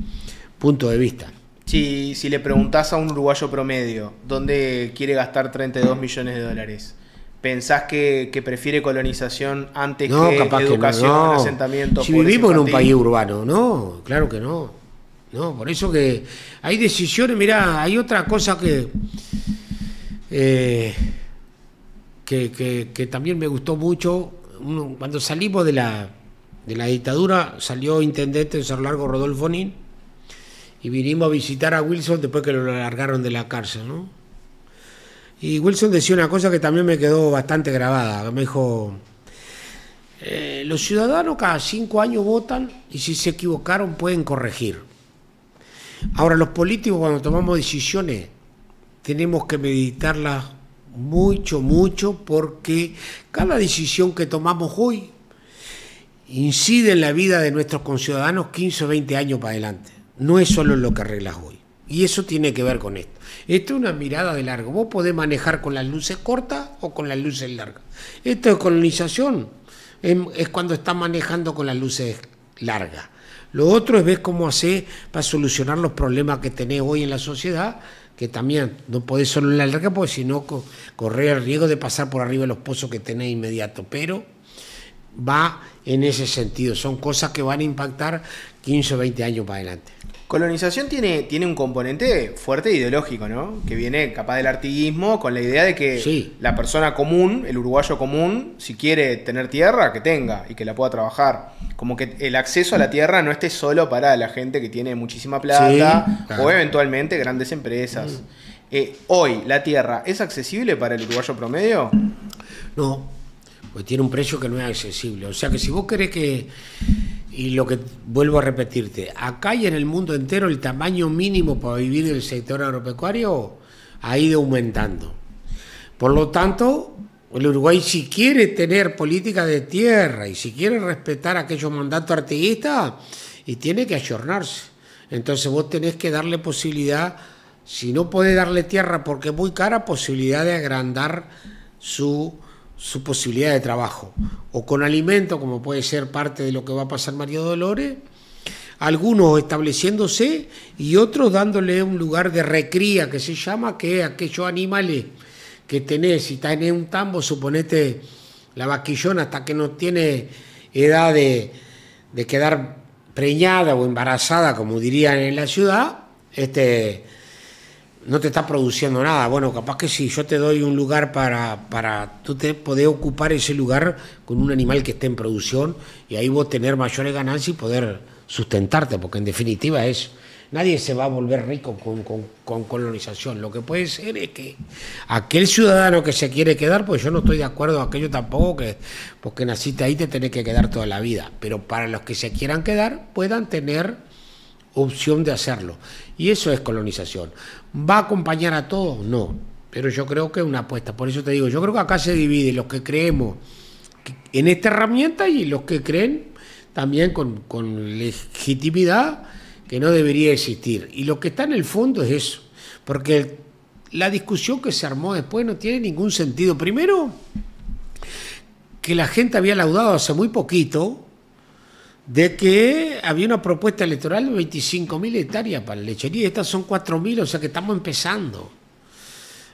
punto de vista. Si le preguntás a un uruguayo promedio, ¿dónde quiere gastar 32 millones de dólares? ¿Pensás que prefiere colonización antes que educación, no. asentamiento? Si vivimos en un país urbano, no, claro que no. ¿no? Por eso que hay decisiones, mirá, hay otra cosa que también me gustó mucho. Cuando salimos de la dictadura, salió intendente de Cerro Largo Rodolfo Nin, y vinimos a visitar a Wilson después que lo largaron de la cárcel, ¿no? Y Wilson decía una cosa que también me quedó bastante grabada. Me dijo, los ciudadanos cada 5 años votan y si se equivocaron pueden corregir. Ahora, los políticos, cuando tomamos decisiones, tenemos que meditarlas mucho, mucho, porque cada decisión que tomamos hoy incide en la vida de nuestros conciudadanos 15 o 20 años para adelante. No es solo lo que arreglas hoy. Y eso tiene que ver con esto. Esto es una mirada de largo. Vos podés manejar con las luces cortas o con las luces largas. Esto es colonización. Es cuando estás manejando con las luces largas. Lo otro es ver cómo hacer para solucionar los problemas que tenés hoy en la sociedad, que también no podés solo en la larga, porque si no correr el riesgo de pasar por arriba de los pozos que tenés inmediato. Pero va en ese sentido. Son cosas que van a impactar 15 o 20 años para adelante. Colonización tiene un componente fuerte ideológico, ¿no? Que viene capaz del artiguismo, con la idea de que sí, la persona común, el uruguayo común, si quiere tener tierra, que tenga y que la pueda trabajar. Como que el acceso a la tierra no esté solo para la gente que tiene muchísima plata, sí, claro, o eventualmente grandes empresas. Hoy, ¿la tierra es accesible para el uruguayo promedio? No, pues tiene un precio que no es accesible. O sea que si vos querés que... Y lo que vuelvo a repetirte, acá y en el mundo entero el tamaño mínimo para vivir en el sector agropecuario ha ido aumentando. Por lo tanto, el Uruguay, si quiere tener política de tierra y si quiere respetar aquellos mandatos artiguistas, y tiene que ayornarse. Entonces vos tenés que darle posibilidad, si no podés darle tierra porque es muy cara, posibilidad de agrandar su posibilidad de trabajo, o con alimento, como puede ser parte de lo que va a pasar María Dolores, algunos estableciéndose y otros dándole un lugar de recría, que se llama, que es aquellos animales que tenés, si tenés un tambo, suponete la vaquillona, hasta que no tiene edad de quedar preñada o embarazada, como dirían en la ciudad, no te está produciendo nada. Bueno, capaz que si yo te doy un lugar para tú te podés ocupar ese lugar con un animal que esté en producción, y ahí vos tener mayores ganancias y poder sustentarte, porque en definitiva nadie se va a volver rico con colonización. Lo que puede ser es que aquel ciudadano que se quiere quedar, pues yo no estoy de acuerdo a aquello tampoco, que porque naciste ahí te tenés que quedar toda la vida, pero para los que se quieran quedar puedan tener opción de hacerlo, y eso es colonización. ¿Va a acompañar a todos? No, pero yo creo que es una apuesta. Por eso te digo, yo creo que acá se divide los que creemos en esta herramienta y los que creen también con legitimidad que no debería existir. Y lo que está en el fondo es eso, porque la discusión que se armó después no tiene ningún sentido. Primero, que la gente había laudado hace muy poquito de que había una propuesta electoral de 25.000 hectáreas para la lechería. Estas son 4.000, o sea que estamos empezando.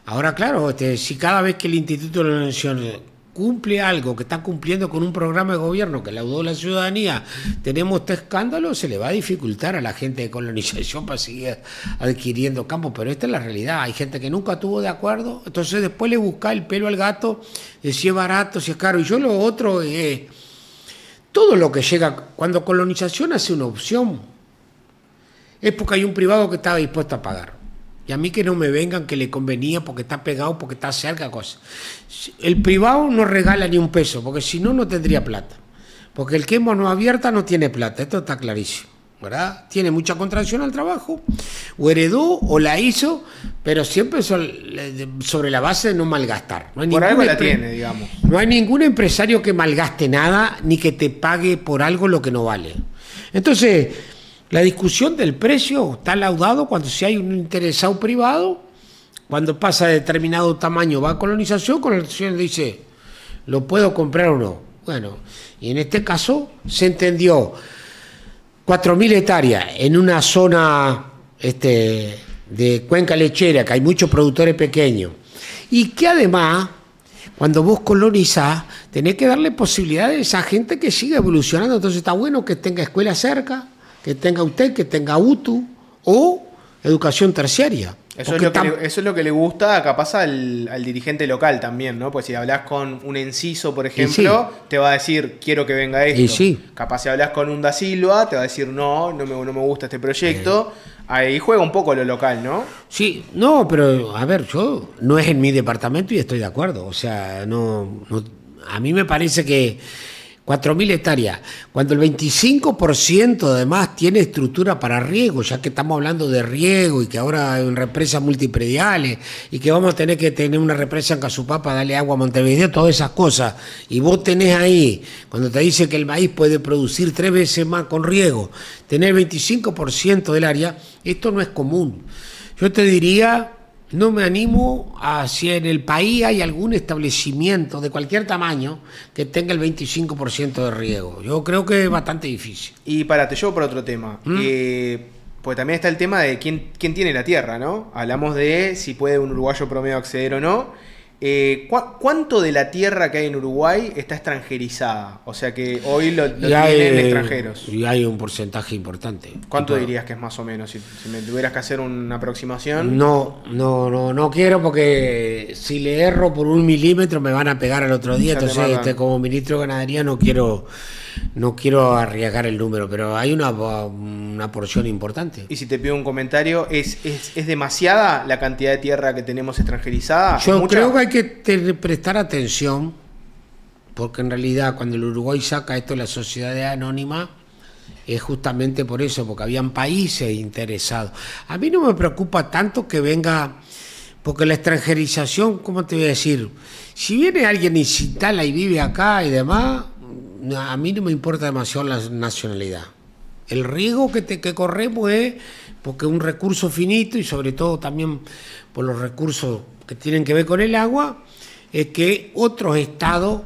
Ahora, claro, si cada vez que el Instituto de la Nación cumple algo, que está cumpliendo con un programa de gobierno que laudó la ciudadanía, tenemos este escándalo, se le va a dificultar a la gente de colonización para seguir adquiriendo campos. Pero esta es la realidad. Hay gente que nunca estuvo de acuerdo, entonces después le busca el pelo al gato de si es barato, si es caro. Y yo lo otro es... todo lo que llega, cuando colonización hace una opción, es porque hay un privado que estaba dispuesto a pagar. Y a mí que no me vengan que le convenía porque está pegado, porque está cerca, cosas. El privado no regala ni un peso, porque si no, no tendría plata. Porque el que es mano abierta no tiene plata, esto está clarísimo, ¿verdad? Tiene mucha contracción al trabajo, o heredó o la hizo, pero siempre sobre la base de no malgastar. No hay por algo la tiene, digamos. No hay ningún empresario que malgaste nada ni que te pague por algo lo que no vale. Entonces, la discusión del precio está laudado cuando si hay un interesado privado, cuando pasa de determinado tamaño va a colonización dice, ¿lo puedo comprar o no? Bueno, y en este caso se entendió 4.000 hectáreas en una zona de cuenca lechera, que hay muchos productores pequeños, y que además, cuando vos colonizás, tenés que darle posibilidades a esa gente que siga evolucionando. Entonces está bueno que tenga escuela cerca, que tenga UTEC, que tenga UTU o educación terciaria. Eso es lo que le gusta capaz al dirigente local también, ¿no? Pues si hablas con un Enciso, por ejemplo, te va a decir, quiero que venga esto. Capaz si hablas con un Da Silva, te va a decir, no me gusta este proyecto. Ahí juega un poco lo local, ¿no? Sí, no, pero a ver, yo no es en mi departamento y estoy de acuerdo. O sea, no a mí me parece que 4.000 hectáreas, cuando el 25% además tiene estructura para riego, ya que estamos hablando de riego y que ahora hay represas multiprediales y que vamos a tener que tener una represa en Casupá para darle agua a Montevideo, todas esas cosas, y vos tenés ahí, cuando te dice que el maíz puede producir 3 veces más con riego, tener el 25% del área, esto no es común. Yo te diría, no me animo a si en el país hay algún establecimiento de cualquier tamaño que tenga el 25% de riego. Yo creo que es bastante difícil. Y te llevo por otro tema. Pues también está el tema de quién tiene la tierra, ¿no? Hablamos de si puede un uruguayo promedio acceder o no. ¿Cuánto de la tierra que hay en Uruguay está extranjerizada? O sea que hoy lo tienen extranjeros. Y hay un porcentaje importante. ¿Cuánto dirías que es más o menos? Si me tuvieras que hacer una aproximación. No quiero, porque si le erro por 1 milímetro me van a pegar al otro día. Entonces, como ministro de Ganadería no quiero arriesgar el número, pero hay una porción importante. Y si te pido un comentario, ¿es demasiada la cantidad de tierra que tenemos extranjerizada? Yo creo que hay que prestar atención, porque en realidad cuando el Uruguay saca esto de la sociedad anónima, es justamente por eso, porque habían países interesados. A mí no me preocupa tanto que venga, porque la extranjerización, ¿cómo te voy a decir? Si viene alguien y se instala y vive acá y demás, a mí no me importa demasiado la nacionalidad. El riesgo que corremos es porque es un recurso finito, y sobre todo también por los recursos que tienen que ver con el agua, es que otros estados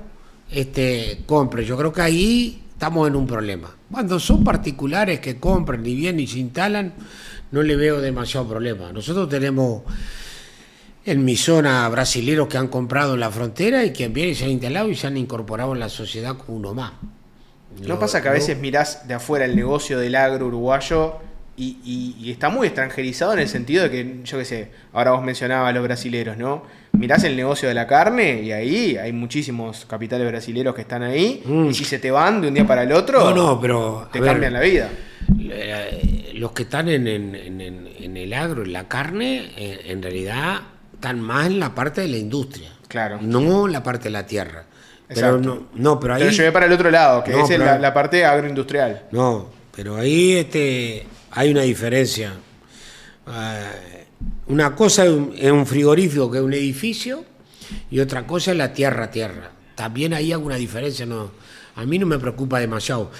compren. Yo creo que ahí estamos en un problema. Cuando son particulares que compran y vienen y se instalan, no le veo demasiado problema. Nosotros tenemos en mi zona brasileros que han comprado en la frontera y que vienen y se han instalado y se han incorporado en la sociedad como uno más. ¿No pasa que a veces mirás de afuera el negocio del agro uruguayo y está muy extranjerizado en el sentido de que, yo qué sé, ahora vos mencionabas a los brasileros, ¿no? Mirás el negocio de la carne y ahí hay muchísimos capitales brasileros que están ahí, y si se te van de un día para el otro, pero te cambian la vida. Los que están en el agro, en la carne, en realidad están más en la parte de la industria, claro, no en la parte de la tierra. Pero pero ahí... Te lo llevé para el otro lado, que es la parte agroindustrial. No, pero ahí hay una diferencia. Una cosa es un frigorífico, que es un edificio, y otra cosa es la tierra. También ahí hay alguna diferencia. No, a mí no me preocupa demasiado.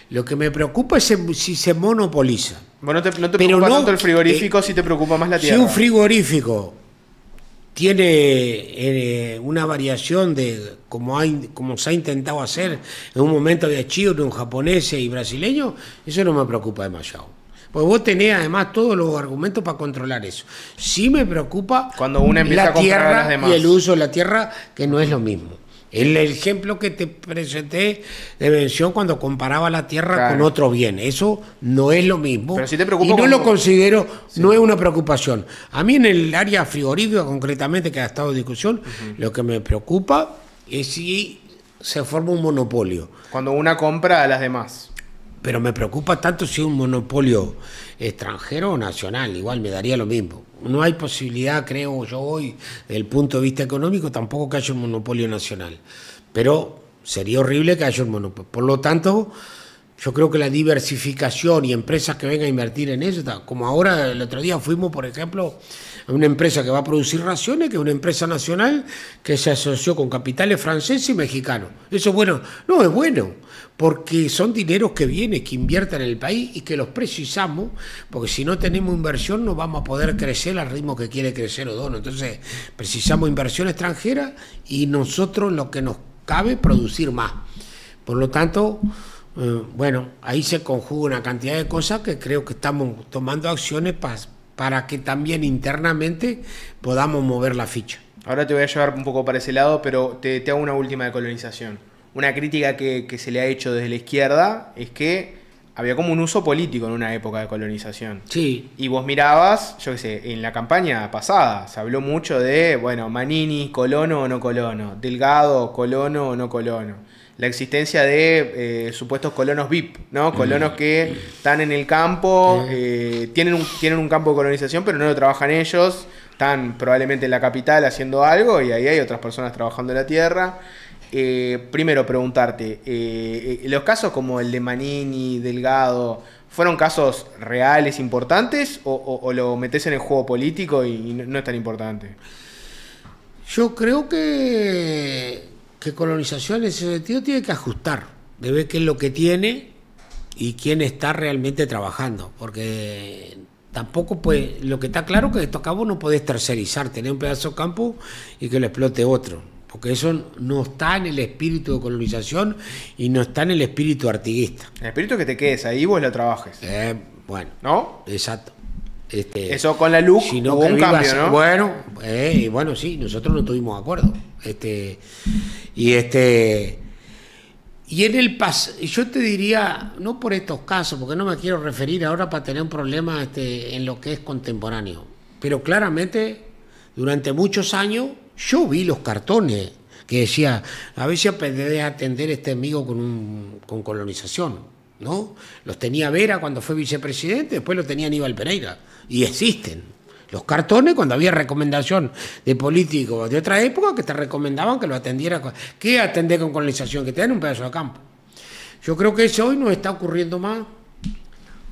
Lo que me preocupa es si se monopoliza. Bueno, no te preocupa tanto el frigorífico, si te preocupa más la tierra. Si un frigorífico tiene una variación de como se ha intentado hacer en un momento de chino, japoneses y brasileños, eso no me preocupa demasiado. Porque vos tenés además todos los argumentos para controlar eso. Sí me preocupa cuando uno empieza la a comprar tierra a las demás y el uso de la tierra, que no es lo mismo. El ejemplo que te presenté de mención cuando comparaba la tierra con otro bien, eso no es lo mismo. Pero si te preocupa, y no lo considero, no es una preocupación. A mí en el área frigorífica concretamente, que ha estado en discusión, lo que me preocupa es si se forma un monopolio. Cuando una compra a las demás. Pero me preocupa tanto si es un monopolio extranjero o nacional, igual me daría lo mismo. No hay posibilidad, creo yo hoy, desde el punto de vista económico, tampoco que haya un monopolio nacional. Pero sería horrible que haya un monopolio. Por lo tanto, yo creo que la diversificación y empresas que vengan a invertir en eso, como ahora el otro día fuimos, por ejemplo, a una empresa que va a producir raciones, que es una empresa nacional que se asoció con capitales franceses y mexicanos. ¿Eso es bueno? No, es bueno, porque son dineros que vienen, que invierten en el país y que los precisamos, porque si no tenemos inversión no vamos a poder crecer al ritmo que quiere crecer Odono. Entonces precisamos inversión extranjera y nosotros lo que nos cabe producir más. Por lo tanto, bueno, ahí se conjuga una cantidad de cosas que creo que estamos tomando acciones para que también internamente podamos mover la ficha. Ahora te voy a llevar un poco para ese lado, pero te hago una última de colonización. Una crítica que se le ha hecho desde la izquierda es que había como un uso político en una época de colonización. Sí. Y vos mirabas, yo qué sé, en la campaña pasada se habló mucho de, bueno, Manini, colono o no colono, Delgado, colono o no colono. La existencia de supuestos colonos VIP, ¿no? Colonos que están en el campo, tienen un campo de colonización, pero no lo trabajan ellos, están probablemente en la capital haciendo algo y ahí hay otras personas trabajando en la tierra. Primero preguntarte, ¿los casos como el de Manini, Delgado, fueron casos reales importantes o lo metés en el juego político y no es tan importante? Yo creo que colonización en ese sentido tiene que ajustar, de ver qué es lo que tiene y quién está realmente trabajando, porque tampoco pues lo que está claro que estos cabos no podés tercerizar, tener un pedazo de campo y que lo explote otro, porque eso no está en el espíritu de colonización y no está en el espíritu artiguista. El espíritu es que te quedes ahí y vos lo trabajes. Bueno, ¿no? Exacto. Eso con la LUC hubo un cambio, ¿no? Bueno, y bueno, sí, nosotros no estuvimos de acuerdo. Y en el yo te diría, no por estos casos, porque no me quiero referir ahora para tener un problema en lo que es contemporáneo, pero claramente durante muchos años yo vi los cartones que decía, a ver si aprendés a atender este amigo con colonización, ¿no? Los tenía Vera cuando fue vicepresidente, después los tenía Aníbal Pereira, y existen los cartones cuando había recomendación de políticos de otra época que te recomendaban que lo atendiera. ¿Qué atender con colonización? Que te den un pedazo de campo. Yo creo que eso hoy no está ocurriendo más.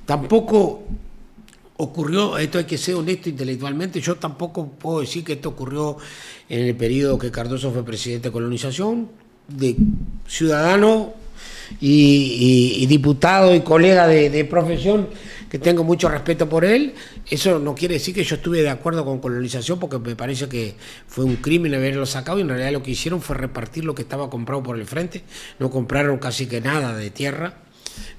Tampoco ocurrió, esto hay que ser honesto intelectualmente, yo tampoco puedo decir que esto ocurrió en el periodo que Cardoso fue presidente de colonización, de ciudadano y diputado y colega de profesión, que tengo mucho respeto por él. Eso no quiere decir que yo estuve de acuerdo con colonización, porque me parece que fue un crimen haberlo sacado y en realidad lo que hicieron fue repartir lo que estaba comprado por el frente, no compraron casi que nada de tierra.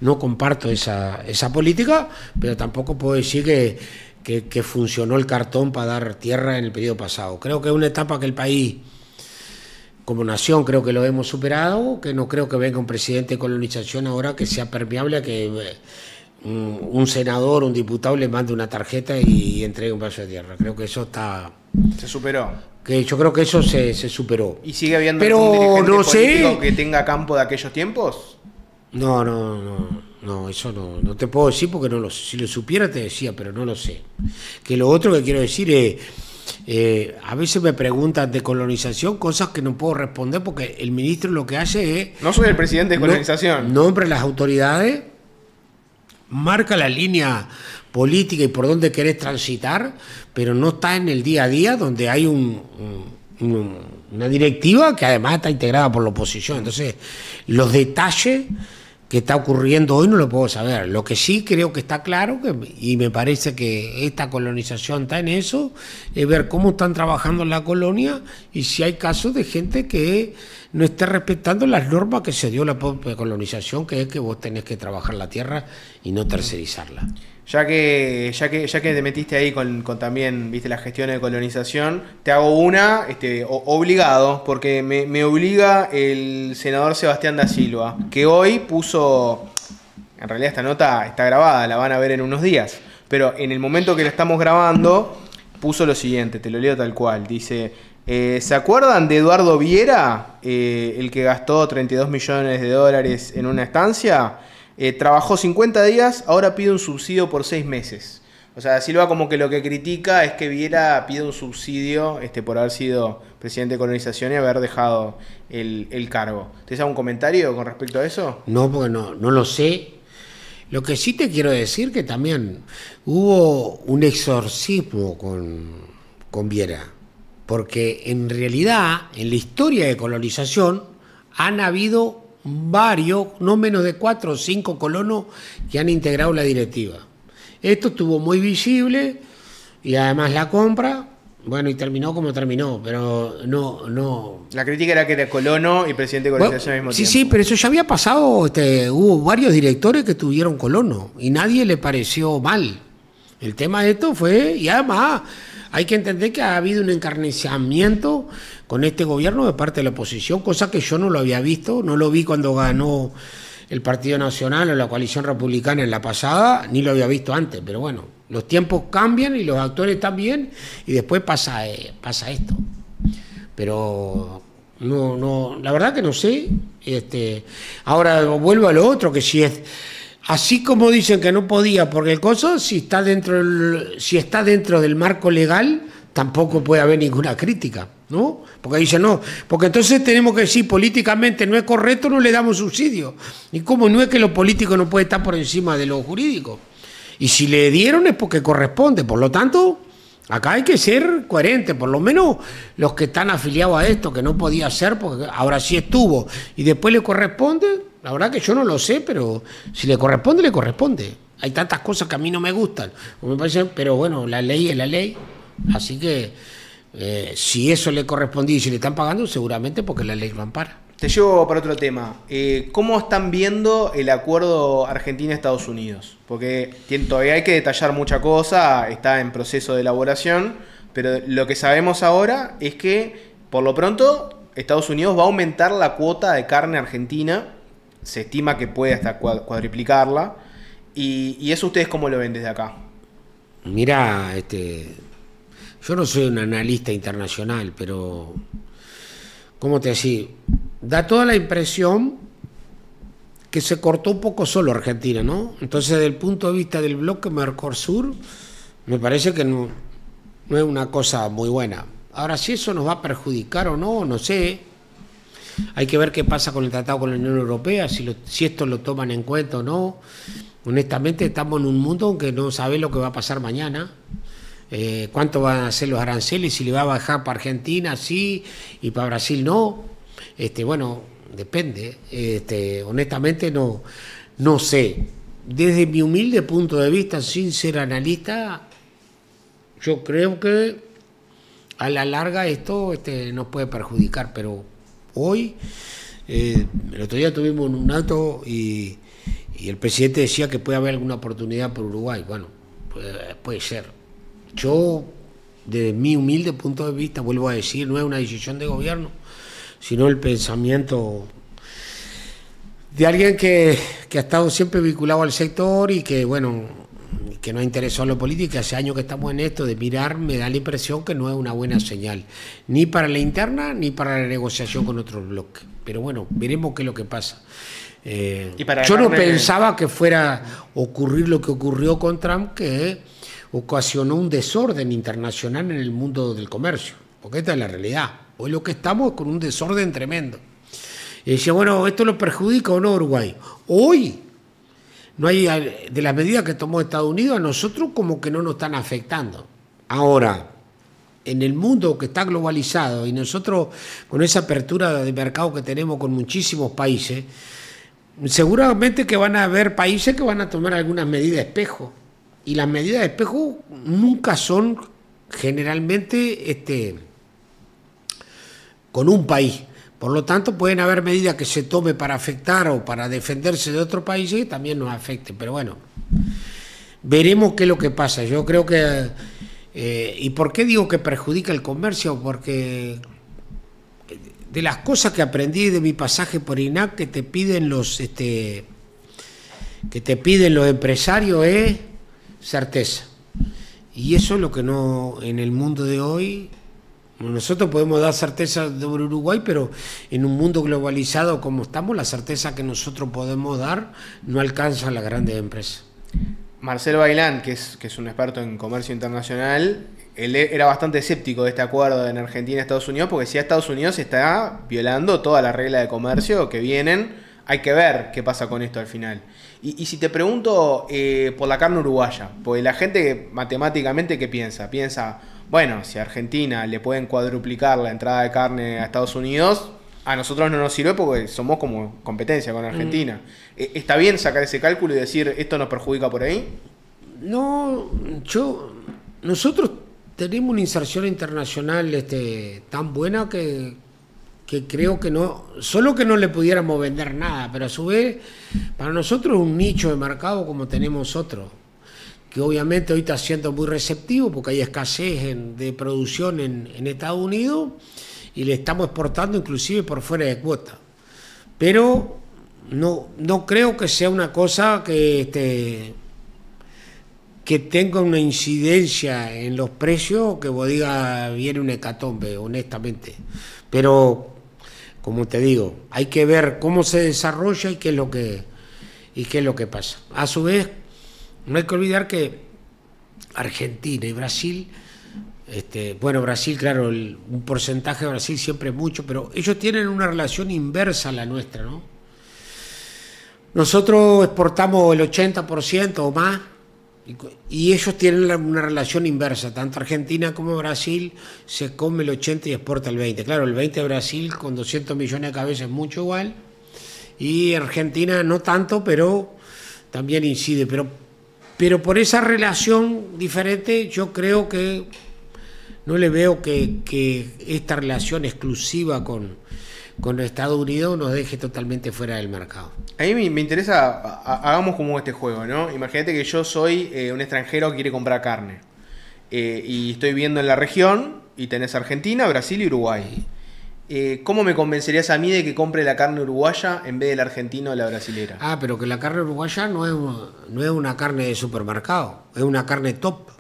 No comparto esa política, pero tampoco puedo decir que funcionó el cartón para dar tierra en el periodo pasado. Creo que es una etapa que el país, como nación, creo que lo hemos superado, que no creo que venga un presidente de colonización ahora que sea permeable a que un senador, un diputado le mande una tarjeta y entregue un pedazo de tierra. Creo que eso está... Se superó. Que yo creo que eso se superó. ¿Y sigue habiendo pero algún no dirigente político sé que tenga campo de aquellos tiempos? No, eso no te puedo decir porque no lo sé. Si lo supiera te decía, pero no lo sé. Que lo otro que quiero decir es, a veces me preguntan de colonización cosas que no puedo responder porque el ministro lo que hace es... No soy el presidente de colonización. Nombra las autoridades, marca la línea política y por dónde querés transitar, pero no está en el día a día donde hay una directiva que además está integrada por la oposición. Entonces, los detalles que está ocurriendo hoy no lo puedo saber. Lo que sí creo que está claro, y me parece que esta colonización está en eso, es ver cómo están trabajando en la colonia y si hay casos de gente que no esté respetando las normas que se dio la propia colonización, que es que vos tenés que trabajar la tierra y no tercerizarla. Ya que te metiste ahí con también, viste, las gestiones de colonización, te hago una obligado, porque me obliga el senador Sebastián da Silva, que hoy puso, en realidad esta nota está grabada, la van a ver en unos días, pero en el momento que la estamos grabando, puso lo siguiente, te lo leo tal cual, dice... ¿Se acuerdan de Eduardo Viera, el que gastó 32 millones de dólares en una estancia? Trabajó 50 días, ahora pide un subsidio por 6 meses. O sea, Silva como que lo que critica es que Viera pide un subsidio por haber sido presidente de colonización y haber dejado el cargo. ¿Tienes algún comentario con respecto a eso? No, porque no lo sé. Lo que sí te quiero decir que también hubo un exorcismo con Viera. Porque en realidad, en la historia de colonización, han habido varios, no menos de 4 o 5 colonos que han integrado la directiva. Esto estuvo muy visible y además la compra, bueno, y terminó como terminó, pero no... La crítica era que era colono y presidente de colonización al mismo tiempo. Sí, pero eso ya había pasado, hubo varios directores que tuvieron colono y nadie le pareció mal. El tema de esto fue, y además... Hay que entender que ha habido un encarnizamiento con este gobierno de parte de la oposición, cosa que yo no lo había visto, no lo vi cuando ganó el Partido Nacional o la coalición republicana en la pasada, ni lo había visto antes, pero bueno, los tiempos cambian y los actores también, y después pasa esto. Pero no, la verdad que no sé. Ahora vuelvo a lo otro, que si es así como dicen que no podía, porque el coso, si está dentro del marco legal, tampoco puede haber ninguna crítica, ¿no? Porque dicen no, porque entonces tenemos que decir políticamente no es correcto, no le damos subsidio. Y como no es que lo político no puede estar por encima de lo jurídico. Y si le dieron es porque corresponde, por lo tanto, acá hay que ser coherente, por lo menos los que están afiliados a esto, que no podía ser, porque ahora sí estuvo, y después le corresponde, la verdad que yo no lo sé, pero si le corresponde, le corresponde. Hay tantas cosas que a mí no me gustan, me parecen, pero bueno, la ley es la ley, así que si eso le correspondía y si le están pagando, seguramente porque la ley lo ampara. Te llevo para otro tema. ¿Cómo están viendo el acuerdo Argentina-Estados Unidos? Porque todavía hay que detallar mucha cosa, está en proceso de elaboración, pero lo que sabemos ahora es que, por lo pronto, Estados Unidos va a aumentar la cuota de carne argentina, se estima que puede hasta cuadriplicarla, y eso ustedes cómo lo ven desde acá. Mira, yo no soy un analista internacional, pero, ¿cómo te decía? Da toda la impresión que se cortó un poco solo Argentina, ¿no? Entonces, desde el punto de vista del bloque Mercosur, me parece que no es una cosa muy buena. Ahora, si eso nos va a perjudicar o no, no sé. Hay que ver qué pasa con el tratado con la Unión Europea, si esto lo toman en cuenta o no. Honestamente, estamos en un mundo en que no sabe lo que va a pasar mañana. Cuánto van a ser los aranceles, si le va a bajar para Argentina, sí, y para Brasil no. Bueno, depende. Honestamente no sé. Desde mi humilde punto de vista, sin ser analista, yo creo que a la larga esto nos puede perjudicar, pero hoy, el otro día tuvimos un acto y el presidente decía que puede haber alguna oportunidad por Uruguay. Bueno, puede ser. Yo, desde mi humilde punto de vista, vuelvo a decir, no es una decisión de gobierno, sino el pensamiento de alguien que ha estado siempre vinculado al sector y que, bueno, que no ha interesado en lo político. Hace años que estamos en esto de mirar, me da la impresión que no es una buena señal, ni para la interna ni para la negociación con otros bloques. Pero bueno, veremos qué es lo que pasa. Yo no pensaba que fuera a ocurrir lo que ocurrió con Trump, que ocasionó un desorden internacional en el mundo del comercio, porque esta es la realidad. Hoy lo que estamos es con un desorden tremendo. Y decía, bueno, ¿esto lo perjudica o no Uruguay? Hoy, no hay, de las medidas que tomó Estados Unidos, a nosotros como que no nos están afectando. Ahora, en el mundo que está globalizado y nosotros con esa apertura de mercado que tenemos con muchísimos países, seguramente que van a haber países que van a tomar algunas medidas de espejo. Y las medidas de espejo nunca son generalmente con un país. Por lo tanto, pueden haber medidas que se tome para afectar o para defenderse de otros países y también nos afecten. Pero bueno, veremos qué es lo que pasa. Yo creo que... ¿y por qué digo que perjudica el comercio? Porque de las cosas que aprendí de mi pasaje por INAC que te piden los empresarios es certeza. Y eso es lo que no, en el mundo de hoy, nosotros podemos dar certeza sobre Uruguay, pero en un mundo globalizado como estamos, la certeza que nosotros podemos dar no alcanza a las grandes empresas. Marcelo Bailán, que es un experto en comercio internacional, él era bastante escéptico de este acuerdo en Argentina y Estados Unidos, porque si Estados Unidos está violando todas las reglas de comercio que vienen, hay que ver qué pasa con esto al final. Y si te pregunto por la carne uruguaya, porque la gente matemáticamente, ¿qué piensa? Piensa, bueno, si a Argentina le pueden cuadruplicar la entrada de carne a Estados Unidos, a nosotros no nos sirve porque somos como competencia con Argentina. ¿Está bien sacar ese cálculo y decir esto nos perjudica por ahí? No, nosotros tenemos una inserción internacional tan buena que creo que no, solo que no le pudiéramos vender nada, pero a su vez para nosotros es un nicho de mercado como tenemos otro, que obviamente hoy está siendo muy receptivo porque hay escasez de producción en Estados Unidos y le estamos exportando inclusive por fuera de cuota. Pero no creo que sea una cosa que tenga una incidencia en los precios, que vos digas viene un hecatombe, honestamente. Pero, como te digo, hay que ver cómo se desarrolla y qué es lo que pasa. A su vez, no hay que olvidar que Argentina y Brasil, bueno, Brasil, claro, un porcentaje de Brasil siempre es mucho, pero ellos tienen una relación inversa a la nuestra, ¿no? Nosotros exportamos el 80% o más, y ellos tienen una relación inversa. Tanto Argentina como Brasil se come el 80 y exporta el 20. Claro, el 20 de Brasil con 200 millones de cabezas es mucho igual, y Argentina no tanto, pero también incide. Pero por esa relación diferente, yo creo que no le veo que esta relación exclusiva con Estados Unidos nos deje totalmente fuera del mercado. A mí me interesa, hagamos como este juego, ¿no? Imagínate que yo soy un extranjero que quiere comprar carne. Y estoy viendo en la región, y tenés Argentina, Brasil y Uruguay. ¿Cómo me convencerías a mí de que compre la carne uruguaya en vez de la argentina o la brasilera? Pero que la carne uruguaya no es una carne de supermercado, es una carne top.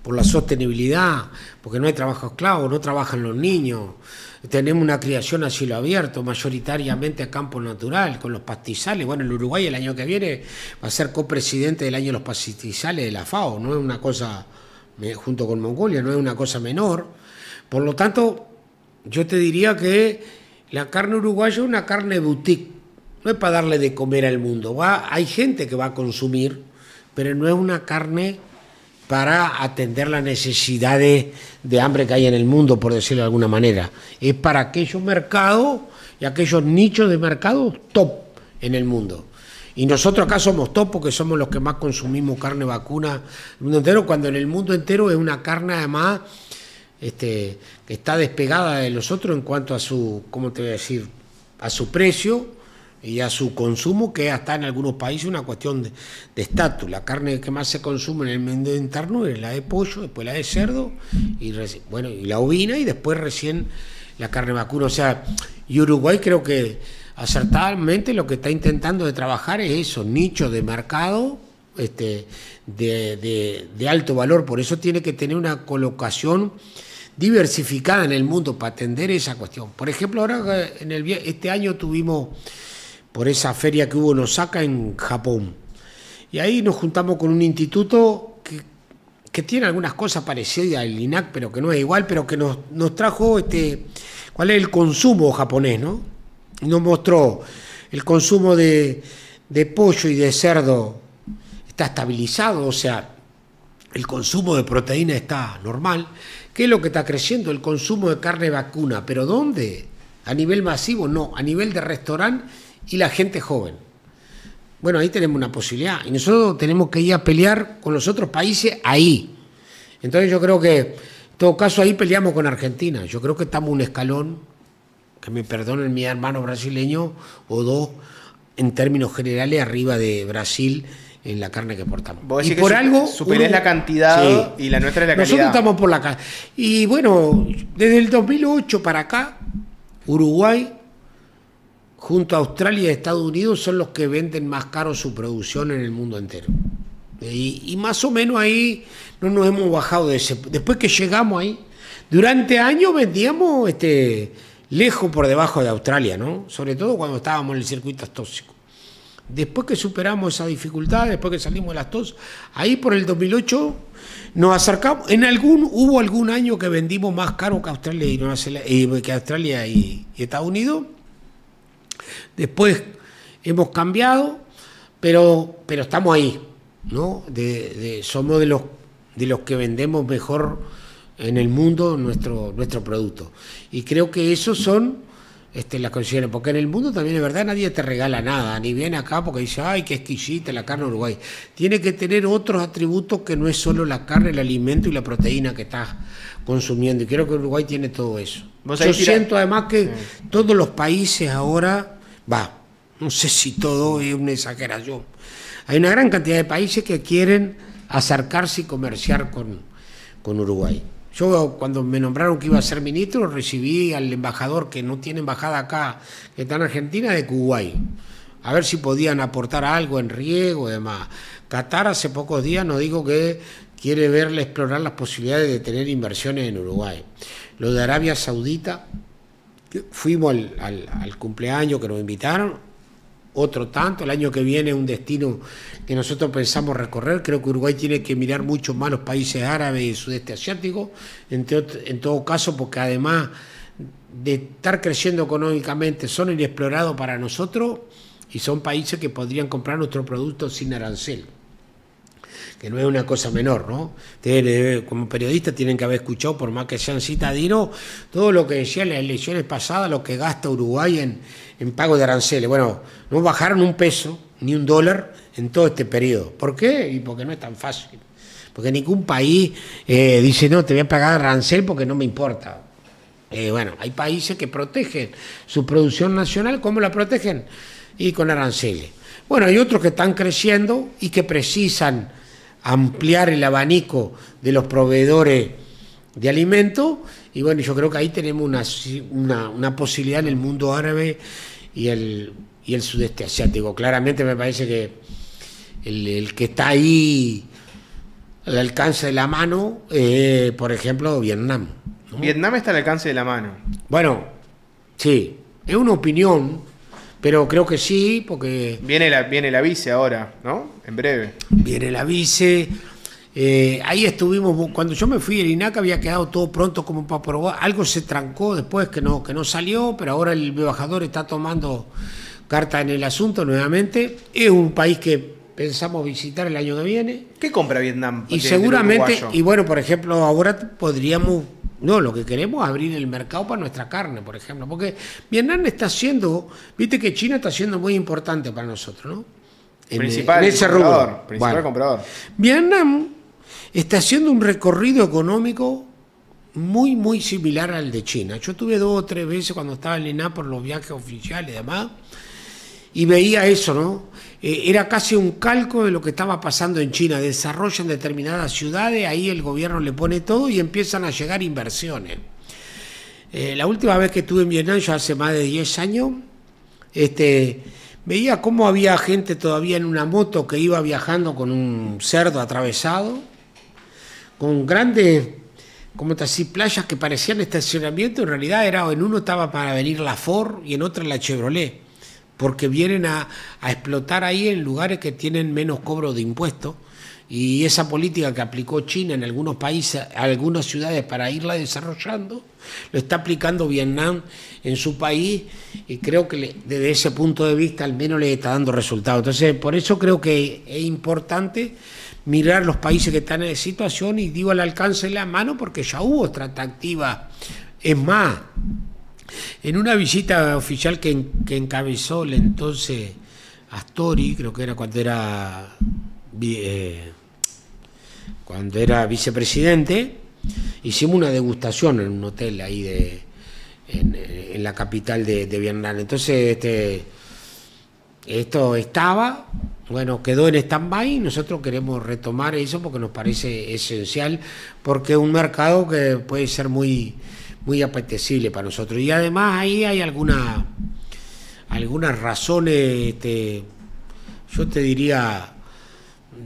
Por la sostenibilidad, porque no hay trabajo esclavo, no trabajan los niños. Tenemos una criación a cielo abierto, mayoritariamente a campo natural, con los pastizales. Bueno, el Uruguay el año que viene va a ser copresidente del año de los pastizales de la FAO, no es una cosa, junto con Mongolia, no es una cosa menor. Por lo tanto, yo te diría que la carne uruguaya es una carne boutique, no es para darle de comer al mundo. Hay gente que va a consumir, pero no es una carne para atender las necesidades de hambre que hay en el mundo, por decirlo de alguna manera. Es para aquellos mercados y aquellos nichos de mercado top en el mundo. Y nosotros acá somos top porque somos los que más consumimos carne vacuna en el mundo entero, cuando en el mundo entero es una carne además que está despegada de los otros en cuanto a su, ¿cómo te voy a decir?, a su precio y a su consumo, que hasta en algunos países una cuestión de estatus. La carne que más se consume en el mundo interno es la de pollo, después la de cerdo, y la ovina, y después recién la carne vacuna. O sea, y Uruguay creo que acertadamente lo que está intentando de trabajar es eso, nicho de mercado de alto valor. Por eso tiene que tener una colocación diversificada en el mundo para atender esa cuestión. Por ejemplo, ahora este año tuvimos, por esa feria que hubo en Osaka, en Japón, y ahí nos juntamos con un instituto que tiene algunas cosas parecidas al INAC, pero que no es igual, pero que nos trajo cuál es el consumo japonés, ¿no? Y nos mostró el consumo de pollo y de cerdo está estabilizado, o sea, el consumo de proteína está normal. ¿Qué es lo que está creciendo? El consumo de carne vacuna. ¿Pero dónde? ¿A nivel masivo? No, a nivel de restaurante y la gente joven. Bueno, ahí tenemos una posibilidad. Y nosotros tenemos que ir a pelear con los otros países ahí. Entonces yo creo que, en todo caso, ahí peleamos con Argentina. Yo creo que estamos un escalón, que me perdonen mi hermano brasileño, o dos, en términos generales, arriba de Brasil en la carne que exportamos. Y por algo superés la cantidad, sí, y la nuestra es la calidad. Nosotros estamos por la calidad. Y bueno, desde el 2008 para acá, Uruguay, junto a Australia y Estados Unidos, son los que venden más caro su producción en el mundo entero. Y más o menos ahí no nos hemos bajado de ese. Después que llegamos ahí, durante años vendíamos lejos por debajo de Australia, ¿no? Sobre todo cuando estábamos en el circuito tóxico. Después que superamos esa dificultad, después que salimos de las tos, ahí por el 2008 nos acercamos. Hubo algún año que vendimos más caro que Australia y Estados Unidos. Después hemos cambiado, pero estamos ahí, ¿no? Somos de los que vendemos mejor en el mundo nuestro producto. Y creo que esos son las condiciones, porque en el mundo también es verdad, nadie te regala nada, ni viene acá porque dice, ay, qué exquisita la carne de Uruguay. Tiene que tener otros atributos que no es solo la carne, el alimento y la proteína que estás consumiendo. Y creo que Uruguay tiene todo eso. Yo siento además que todos los países ahora, no sé si todo es una exageración, hay una gran cantidad de países que quieren acercarse y comerciar con Uruguay. Yo cuando me nombraron que iba a ser ministro, recibí al embajador, que no tiene embajada acá, que está en Argentina, de Kuwait. a ver si podían aportar algo en riego y demás. Qatar hace pocos días nos dijo que quiere verle explorar las posibilidades de tener inversiones en Uruguay. Lo de Arabia Saudita, fuimos al cumpleaños que nos invitaron, otro tanto, el año que viene un destino que nosotros pensamos recorrer. Creo que Uruguay tiene que mirar mucho más los países árabes y el sudeste asiático, en todo caso, porque además de estar creciendo económicamente son inexplorados para nosotros y son países que podrían comprar nuestros productos sin arancel, que no es una cosa menor, ¿no? Ustedes, como periodistas, tienen que haber escuchado, por más que sean citadinos, todo lo que decían las elecciones pasadas, lo que gasta Uruguay en pago de aranceles. Bueno, no bajaron un peso ni un dólar en todo este periodo. ¿Por qué? Y porque no es tan fácil. Porque ningún país dice, no, te voy a pagar arancel porque no me importa. Bueno, hay países que protegen su producción nacional. ¿Cómo la protegen? Y con aranceles. Bueno, hay otros que están creciendo y que precisan ampliar el abanico de los proveedores de alimentos. Y bueno, yo creo que ahí tenemos una posibilidad en el mundo árabe y el sudeste asiático. Claramente me parece que el que está ahí al alcance de la mano, por ejemplo, Vietnam, ¿no? Vietnam está al alcance de la mano. Bueno, sí, es una opinión, pero creo que sí, porque... Viene la vice ahora, ¿no? En breve. Viene la vice. Ahí estuvimos, cuando yo me fui, el INAC había quedado todo pronto como para probar. Algo se trancó después que no salió, pero ahora el embajador está tomando carta en el asunto nuevamente. Es un país que pensamos visitar el año que viene. ¿Qué compra Vietnam? Y seguramente, y bueno, por ejemplo, ahora podríamos... No, lo que queremos es abrir el mercado para nuestra carne, por ejemplo, porque Vietnam está haciendo, viste que China está siendo muy importante para nosotros, ¿no? En ese rubro. Principal comprador. Vietnam está haciendo un recorrido económico muy, muy similar al de China. Yo tuve 2 o 3 veces cuando estaba en Lina por los viajes oficiales y demás, y veía eso, ¿no? Era casi un calco de lo que estaba pasando en China. Desarrollan determinadas ciudades, ahí el gobierno le pone todo y empiezan a llegar inversiones. La última vez que estuve en Vietnam, ya hace más de 10 años, veía cómo había gente todavía en una moto que iba viajando con un cerdo atravesado, con grandes, como te decía, playas que parecían estacionamiento. En realidad en uno estaba para venir la Ford y en otra la Chevrolet, porque vienen a explotar ahí en lugares que tienen menos cobro de impuestos, y esa política que aplicó China en algunos países, algunas ciudades, para irla desarrollando, lo está aplicando Vietnam en su país, y creo que desde ese punto de vista al menos le está dando resultados. Entonces, por eso creo que es importante mirar los países que están en esa situación, y digo al alcance de la mano porque ya hubo tratativa. Es más, en una visita oficial que encabezó el entonces Astori, creo que era cuando era vicepresidente, hicimos una degustación en un hotel ahí en la capital de Vietnam. Entonces esto estaba, bueno, quedó en stand-by, y nosotros queremos retomar eso porque nos parece esencial, porque es un mercado que puede ser muy apetecible para nosotros. Y además ahí hay algunas razones, yo te diría,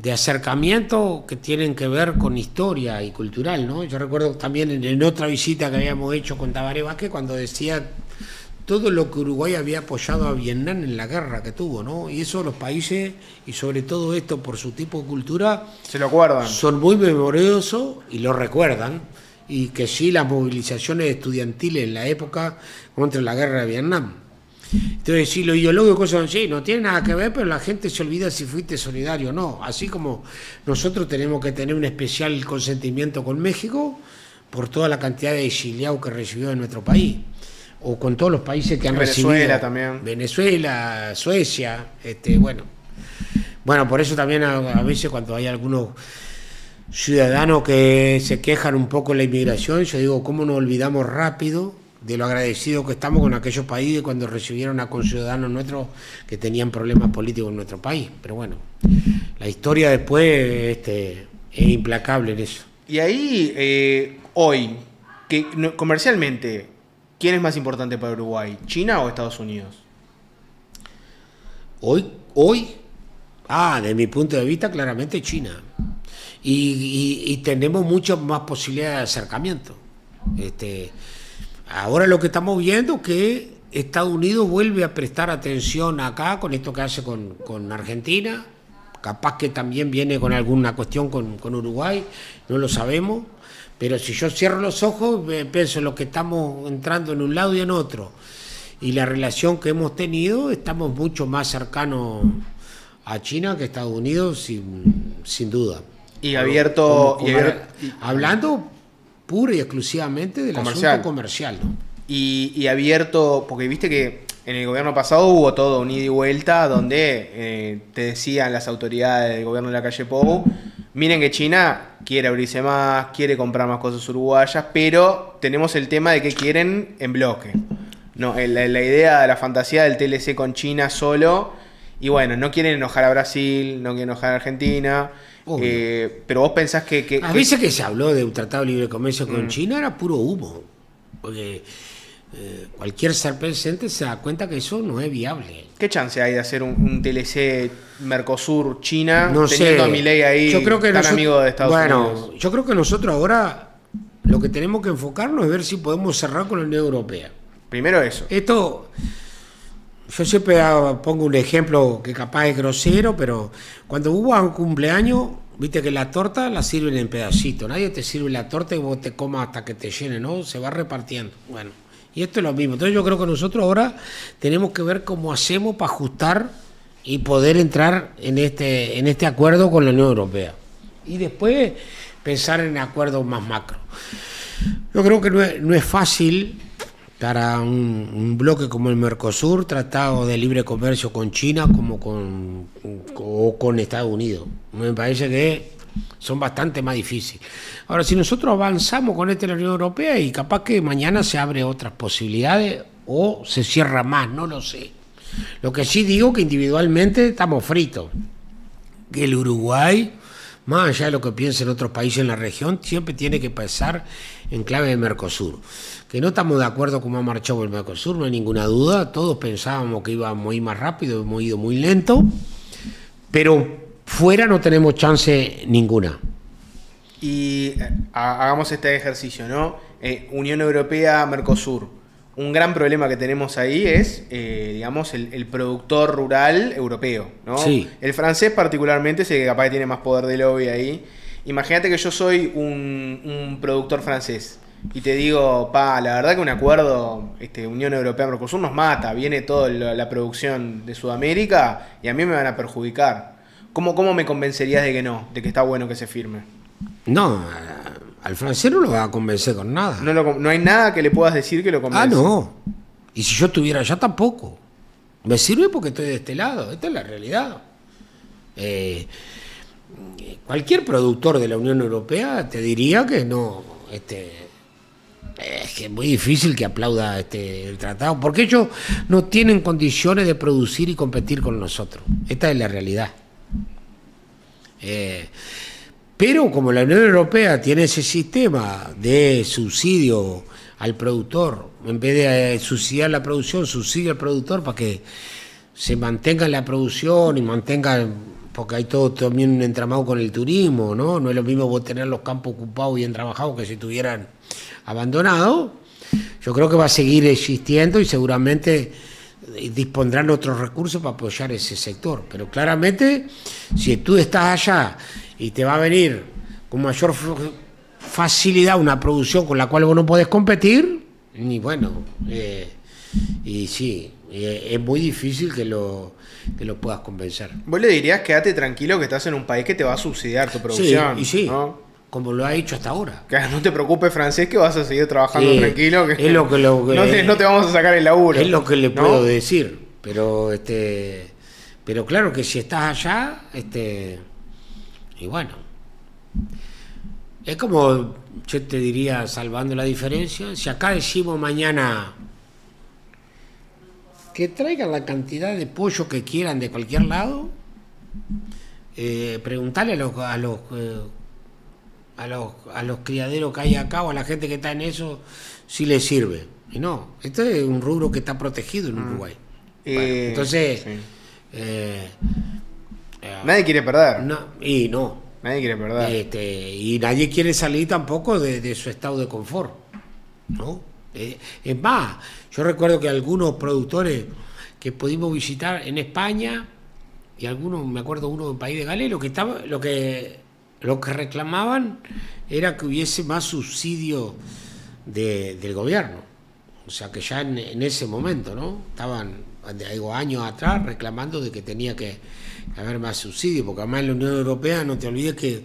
de acercamiento que tienen que ver con historia y cultural, ¿no? Yo recuerdo también en otra visita que habíamos hecho con Tabaré Vázquez, cuando decía todo lo que Uruguay había apoyado a Vietnam en la guerra que tuvo, ¿no? Y eso los países, y sobre todo esto por su tipo de cultura, se lo acuerdan, son muy memoriosos y lo recuerdan. Y que sí, las movilizaciones estudiantiles en la época contra la guerra de Vietnam. Entonces, sí, lo ideológico, cosas así, no tiene nada que ver, pero la gente se olvida si fuiste solidario o no. Así como nosotros tenemos que tener un especial consentimiento con México por toda la cantidad de exiliados que recibió en nuestro país, o con todos los países que han recibido. Venezuela también. Venezuela, Suecia, bueno, por eso también a veces cuando hay algunos ciudadanos que se quejan un poco de la inmigración, yo digo, ¿cómo nos olvidamos rápido de lo agradecidos que estamos con aquellos países cuando recibieron a conciudadanos nuestros que tenían problemas políticos en nuestro país? Pero bueno, la historia después es implacable en eso. Y ahí, hoy, comercialmente, ¿quién es más importante para Uruguay? ¿China o Estados Unidos? desde mi punto de vista, claramente China. Y tenemos muchas más posibilidades de acercamiento. Ahora lo que estamos viendo es que Estados Unidos vuelve a prestar atención acá con esto que hace con Argentina. Capaz que también viene con alguna cuestión con Uruguay, no lo sabemos. Pero si yo cierro los ojos, pienso en lo que estamos entrando en un lado y en otro. Y la relación que hemos tenido, estamos mucho más cercanos a China que a Estados Unidos, sin duda. Y abierto... hablando pura y exclusivamente del asunto comercial, ¿no? Y abierto, porque viste que en el gobierno pasado hubo todo un ida y vuelta donde te decían las autoridades del gobierno de la calle Pou, miren que China quiere abrirse más, quiere comprar más cosas uruguayas, pero tenemos el tema de que quieren en bloque. No, la idea de la fantasía del TLC con China solo, y bueno, no quieren enojar a Brasil, no quieren enojar a Argentina, pero vos pensás que a veces que se habló de un tratado de libre comercio con China era puro humo, porque cualquier ser presente se da cuenta que eso no es viable. ¿Qué chance hay de hacer un TLC Mercosur-China no teniendo sé. a Milei ahí Yo creo que tan amigo de Estados Unidos? Yo creo que nosotros ahora lo que tenemos que enfocarnos es ver si podemos cerrar con la Unión Europea. Primero eso. Esto, yo siempre pongo un ejemplo que capaz es grosero, pero cuando hubo un cumpleaños, viste que la torta la sirven en pedacitos. Nadie te sirve la torta y vos te comas hasta que te llene, ¿no? Se va repartiendo. Bueno, y esto es lo mismo. Entonces yo creo que nosotros ahora tenemos que ver cómo hacemos para ajustar y poder entrar en este acuerdo con la Unión Europea. Y después pensar en acuerdos más macro. Yo creo que no es fácil para un bloque como el Mercosur, tratado de libre comercio con China como con Estados Unidos. Me parece que son bastante más difíciles. Ahora, si nosotros avanzamos con la Unión Europea y capaz que mañana se abre otras posibilidades o se cierra más, no lo sé. Lo que sí digo que individualmente estamos fritos. Que el Uruguay, más allá de lo que piensen otros países en la región, siempre tiene que pensar en clave de Mercosur. Que no estamos de acuerdo con cómo ha marchado el Mercosur, no hay ninguna duda. Todos pensábamos que íbamos a ir más rápido, hemos ido muy lento, pero fuera no tenemos chance ninguna. Y hagamos este ejercicio, ¿no? Unión Europea, Mercosur. Un gran problema que tenemos ahí es, digamos, el productor rural europeo, ¿no? Sí. El francés particularmente es el que capaz tiene más poder de lobby ahí. Imagínate que yo soy un productor francés y te digo, la verdad que un acuerdo Unión Europea-Mercosur nos mata, viene toda la producción de Sudamérica y a mí me van a perjudicar. ¿Cómo me convencerías de que no, de que está bueno que se firme? No, al francés no lo va a convencer con nada. No hay nada que le puedas decir que lo convence. No. Y si yo estuviera allá tampoco. Me sirve porque estoy de este lado. Esta es la realidad. Cualquier productor de la Unión Europea te diría que no. Es que es muy difícil que aplauda el tratado, porque ellos no tienen condiciones de producir y competir con nosotros. Esta es la realidad. Pero como la Unión Europea tiene ese sistema de subsidio al productor, en vez de subsidiar la producción, subsidia al productor para que se mantenga la producción y mantenga, porque hay todo también un entramado con el turismo, ¿no? No es lo mismo vos tener los campos ocupados y bien trabajados que si estuvieran abandonados. Yo creo que va a seguir existiendo y seguramente dispondrán otros recursos para apoyar ese sector. Pero claramente, si tú estás allá y te va a venir con mayor facilidad una producción con la cual vos no podés competir, y bueno, y sí, es muy difícil que lo puedas convencer. Vos le dirías, quédate tranquilo que estás en un país que te va a subsidiar tu producción. Sí, y sí, ¿no? Como lo ha hecho hasta ahora. Que no te preocupes, francés, que vas a seguir trabajando tranquilo. Que es lo que no te vamos a sacar el laburo. Es lo que le puedo decir. Pero claro que si estás allá, y bueno. Es como, yo te diría, salvando la diferencia, si acá decimos mañana que traigan la cantidad de pollo que quieran de cualquier lado, preguntarle a los criaderos que hay acá o a la gente que está en eso si les sirve. Y no, esto es un rubro que está protegido en Uruguay. Bueno, entonces, sí. Nadie quiere perder. Y no. Nadie quiere perder. Y nadie quiere salir tampoco de su estado de confort, ¿no? Es más, yo recuerdo que algunos productores que pudimos visitar en España, y algunos, me acuerdo uno del país de Gales, lo que reclamaban era que hubiese más subsidio del gobierno. O sea, que ya en ese momento, ¿no? Estaban, digo, años atrás reclamando de que tenía que haber más subsidio, porque además en la Unión Europea, no te olvides que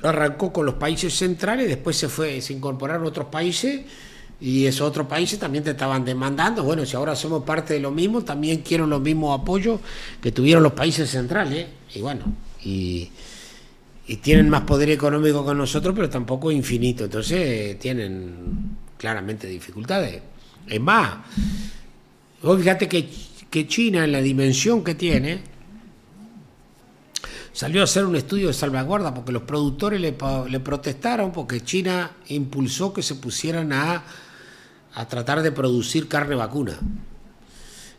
arrancó con los países centrales, después se incorporaron otros países, y esos otros países también te estaban demandando. Bueno, si ahora somos parte de lo mismo, también quiero los mismos apoyos que tuvieron los países centrales, y bueno, y tienen más poder económico que nosotros, pero tampoco infinito. Entonces tienen claramente dificultades. Es más, vos fíjate que China, en la dimensión que tiene, salió a hacer un estudio de salvaguarda porque los productores le protestaron, porque China impulsó que se pusieran a tratar de producir carne vacuna.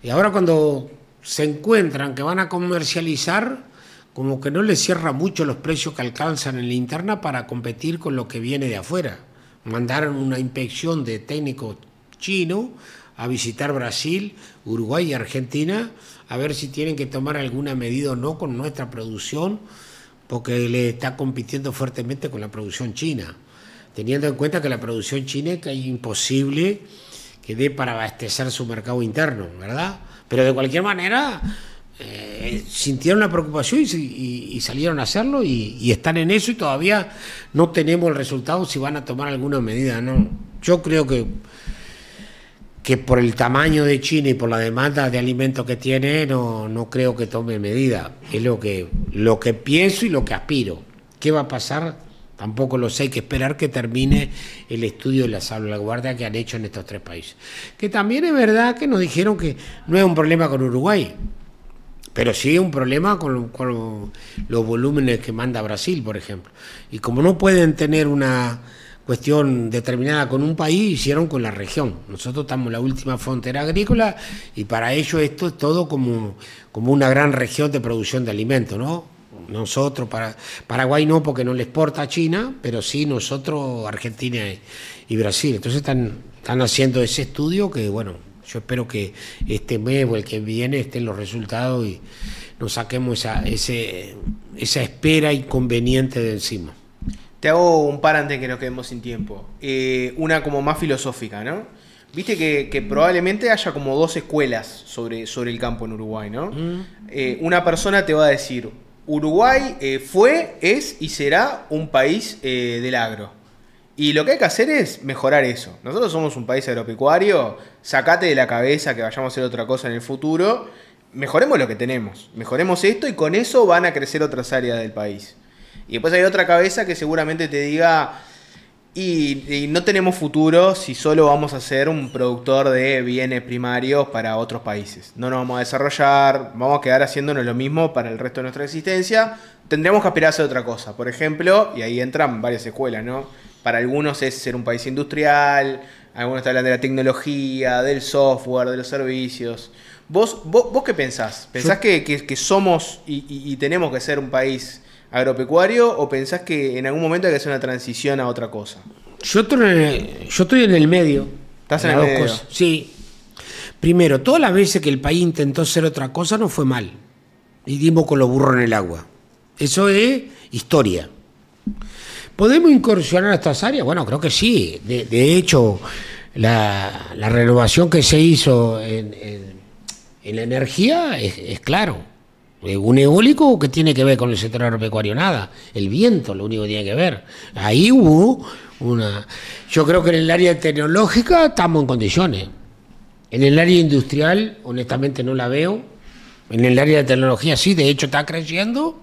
Y ahora cuando se encuentran que van a comercializar, como que no les cierra mucho los precios que alcanzan en la interna para competir con lo que viene de afuera. Mandaron una inspección de técnicos chinos a visitar Brasil, Uruguay y Argentina, a ver si tienen que tomar alguna medida o no con nuestra producción, porque le está compitiendo fuertemente con la producción china, teniendo en cuenta que la producción china es imposible que dé para abastecer su mercado interno, ¿verdad? Pero de cualquier manera sintieron la preocupación y salieron a hacerlo, y están en eso, y todavía no tenemos el resultado si van a tomar alguna medida, ¿no? Yo creo que por el tamaño de China y por la demanda de alimentos que tiene, no creo que tome medida. Es lo que pienso y lo que aspiro. ¿Qué va a pasar? Tampoco lo sé. Hay que esperar que termine el estudio de la salvaguardia que han hecho en estos 3 países. Que también es verdad que nos dijeron que no es un problema con Uruguay, pero sí es un problema con los volúmenes que manda Brasil, por ejemplo. Y como no pueden tener una cuestión determinada con un país, hicieron con la región. Nosotros estamos en la última frontera agrícola, y para ellos esto es todo como una gran región de producción de alimentos, ¿no? Nosotros, Paraguay no, porque no le exporta a China, pero sí nosotros, Argentina y Brasil. Entonces están haciendo ese estudio que, bueno, yo espero que este mes o el que viene estén los resultados y nos saquemos esa espera inconveniente de encima. Te hago un par antes que nos quedemos sin tiempo. Una como más filosófica, ¿no? Viste que probablemente haya como 2 escuelas sobre el campo en Uruguay, ¿no? Una persona te va a decir, Uruguay fue, es y será un país del agro. Y lo que hay que hacer es mejorar eso. Nosotros somos un país agropecuario, sacate de la cabeza que vayamos a hacer otra cosa en el futuro, mejoremos lo que tenemos, mejoremos esto, y con eso van a crecer otras áreas del país. Y después hay otra cabeza que seguramente te diga, y no tenemos futuro si solo vamos a ser un productor de bienes primarios para otros países. No nos vamos a desarrollar, vamos a quedar haciéndonos lo mismo para el resto de nuestra existencia. Tendremos que aspirar a hacer otra cosa. Por ejemplo, y ahí entran varias escuelas, ¿no? Para algunos es ser un país industrial, algunos te hablan de la tecnología, del software, de los servicios. ¿Vos qué pensás? ¿Pensás que somos y tenemos que ser un país agropecuario, o pensás que en algún momento hay que hacer una transición a otra cosa? Yo estoy en el medio. ¿Estás en el medio? Cosas. Sí. Primero, todas las veces que el país intentó ser otra cosa no fue mal. Y dimos con los burros en el agua. Eso es historia. ¿Podemos incursionar a estas áreas? Bueno, creo que sí. De hecho, la renovación que se hizo en la energía es claro. Un eólico que tiene que ver con el sector agropecuario, nada. El viento, lo único que tiene que ver. Ahí hubo una... Yo creo que en el área tecnológica estamos en condiciones. En el área industrial, honestamente, no la veo. En el área de tecnología sí, de hecho está creciendo,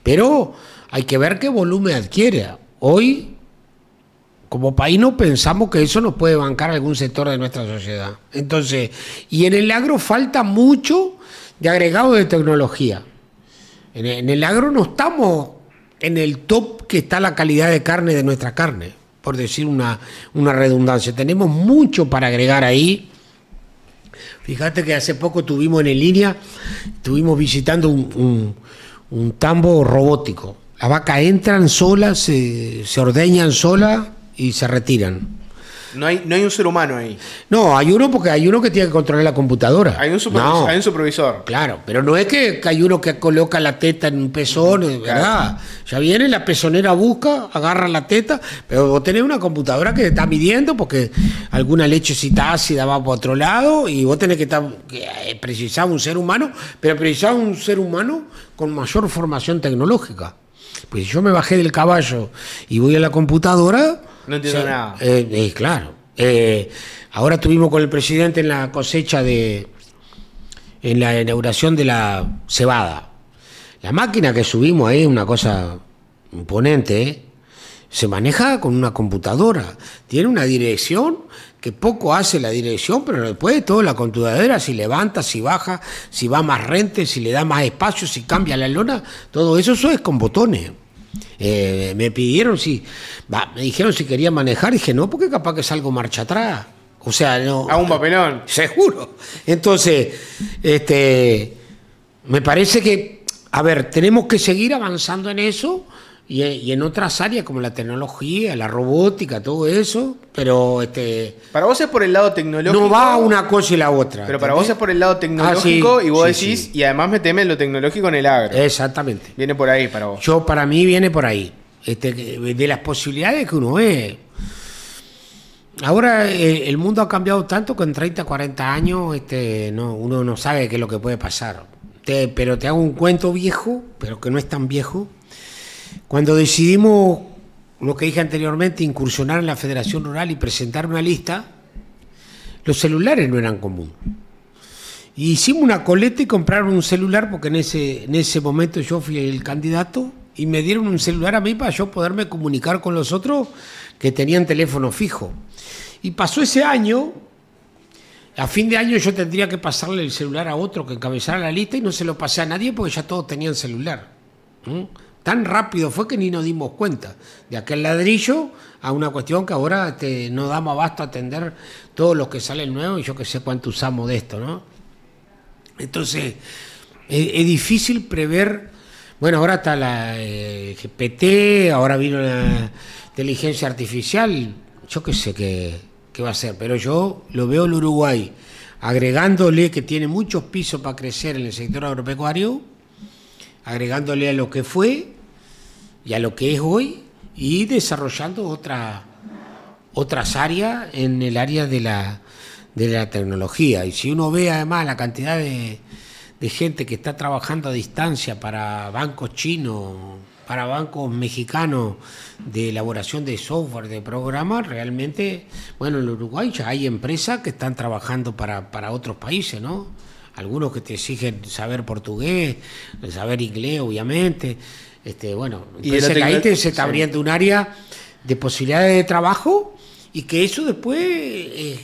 pero hay que ver qué volumen adquiere. Hoy, como país, no pensamos que eso nos puede bancar algún sector de nuestra sociedad. Entonces, y en el agro falta mucho de agregado de tecnología. En el agro no estamos en el top que está la calidad de carne de nuestra carne, por decir una redundancia. Tenemos mucho para agregar ahí, Fíjate que hace poco estuvimos visitando un tambo robótico. Las vacas entran solas, se ordeñan solas y se retiran. No hay un ser humano ahí. No, hay uno porque hay uno que tiene que controlar la computadora. Hay un supervisor. Claro, pero no es que hay uno que coloca la teta en un pezón, ¿verdad? Claro. Ya viene, la pezonera busca, agarra la teta, pero vos tenés una computadora que te está midiendo porque alguna lechecita ácida va para otro lado y vos tenés que precisar un ser humano, pero precisar un ser humano con mayor formación tecnológica. Pues si yo me bajé del caballo y voy a la computadora... No entiendo nada. Claro. Ahora estuvimos con el presidente en la cosecha en la inauguración de la cebada. La máquina que subimos ahí es una cosa imponente, ¿eh? Se maneja con una computadora. Tiene una dirección que poco hace la dirección, pero después toda la computadora, si levanta, si baja, si va más rente, si le da más espacio, si cambia la lona, todo eso es con botones. Me pidieron me dijeron si quería manejar, dije no, porque capaz que salgo marcha atrás. O sea, no. A un papelón. Seguro. Entonces, me parece que, a ver, tenemos que seguir avanzando en eso y en otras áreas como la tecnología, la robótica, todo eso, pero para vos es por el lado tecnológico. No va una cosa y la otra. Pero para vos es por el lado tecnológico y vos decís, sí. Y además meteme lo tecnológico en el agro. Exactamente. Viene por ahí para vos. Para mí viene por ahí. De las posibilidades que uno ve. Ahora el mundo ha cambiado tanto que en 30, 40 años uno no sabe qué es lo que puede pasar. Pero te hago un cuento viejo, pero que no es tan viejo. Cuando decidimos, lo que dije anteriormente, incursionar en la Federación Rural y presentar una lista, los celulares no eran comunes. Y hicimos una coleta y compraron un celular, porque en ese momento yo fui el candidato, y me dieron un celular a mí para yo poderme comunicar con los otros que tenían teléfono fijo. Y pasó ese año, a fin de año yo tendría que pasarle el celular a otro que encabezara la lista y no se lo pasé a nadie porque ya todos tenían celular. Tan rápido fue que ni nos dimos cuenta de aquel ladrillo a una cuestión que ahora no damos abasto a atender todos los que salen nuevos y yo que sé cuánto usamos de esto, ¿no? Entonces, es difícil prever. Bueno, ahora está la GPT, ahora vino la inteligencia artificial, yo que sé qué va a ser, pero yo lo veo el Uruguay agregándole que tiene muchos pisos para crecer en el sector agropecuario, agregándole a lo que fue y a lo que es hoy y desarrollando otras áreas en el área de la tecnología. Y si uno ve además la cantidad de gente que está trabajando a distancia para bancos chinos, para bancos mexicanos de elaboración de software, de programas, realmente, bueno, en Uruguay ya hay empresas que están trabajando para otros países, ¿no? Algunos que te exigen saber portugués, saber inglés, obviamente. Bueno, entonces que ahí se está abriendo un área de posibilidades de trabajo y que eso después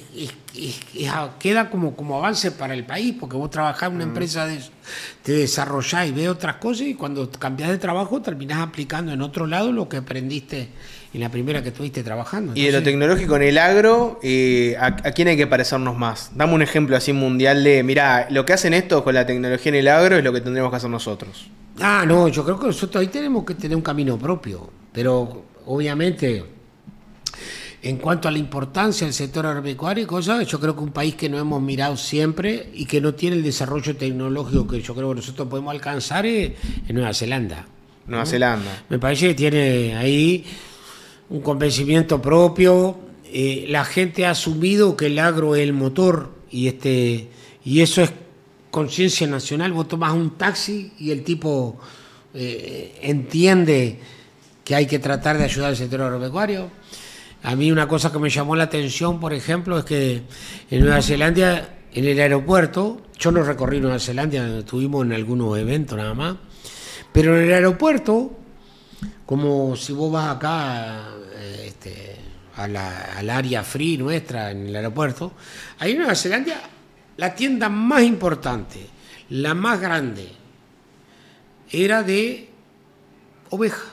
queda como avance para el país, porque vos trabajás en una empresa, te desarrollás y ves otras cosas y cuando cambiás de trabajo terminás aplicando en otro lado lo que aprendiste en la primera que estuviste trabajando. Entonces, y de lo tecnológico en el agro, ¿a quién hay que parecernos más? Dame un ejemplo así mundial de, mirá, lo que hacen estos con la tecnología en el agro es lo que tendremos que hacer nosotros. No, yo creo que nosotros ahí tenemos que tener un camino propio, pero obviamente en cuanto a la importancia del sector agropecuario y cosas, yo creo que un país que no hemos mirado siempre y que no tiene el desarrollo tecnológico que yo creo que nosotros podemos alcanzar es Nueva Zelanda. Nueva Zelanda. Me parece que tiene ahí un convencimiento propio. La gente ha asumido que el agro es el motor y eso es conciencia nacional. Vos tomás un taxi y el tipo entiende que hay que tratar de ayudar al sector agropecuario. A mí una cosa que me llamó la atención, por ejemplo, es que en Nueva Zelanda, en el aeropuerto, yo no recorrí Nueva Zelanda, estuvimos en algunos eventos nada más, pero en el aeropuerto, como si vos vas acá al área free nuestra, en el aeropuerto, ahí en Nueva Zelanda, la tienda más importante, la más grande, era de ovejas.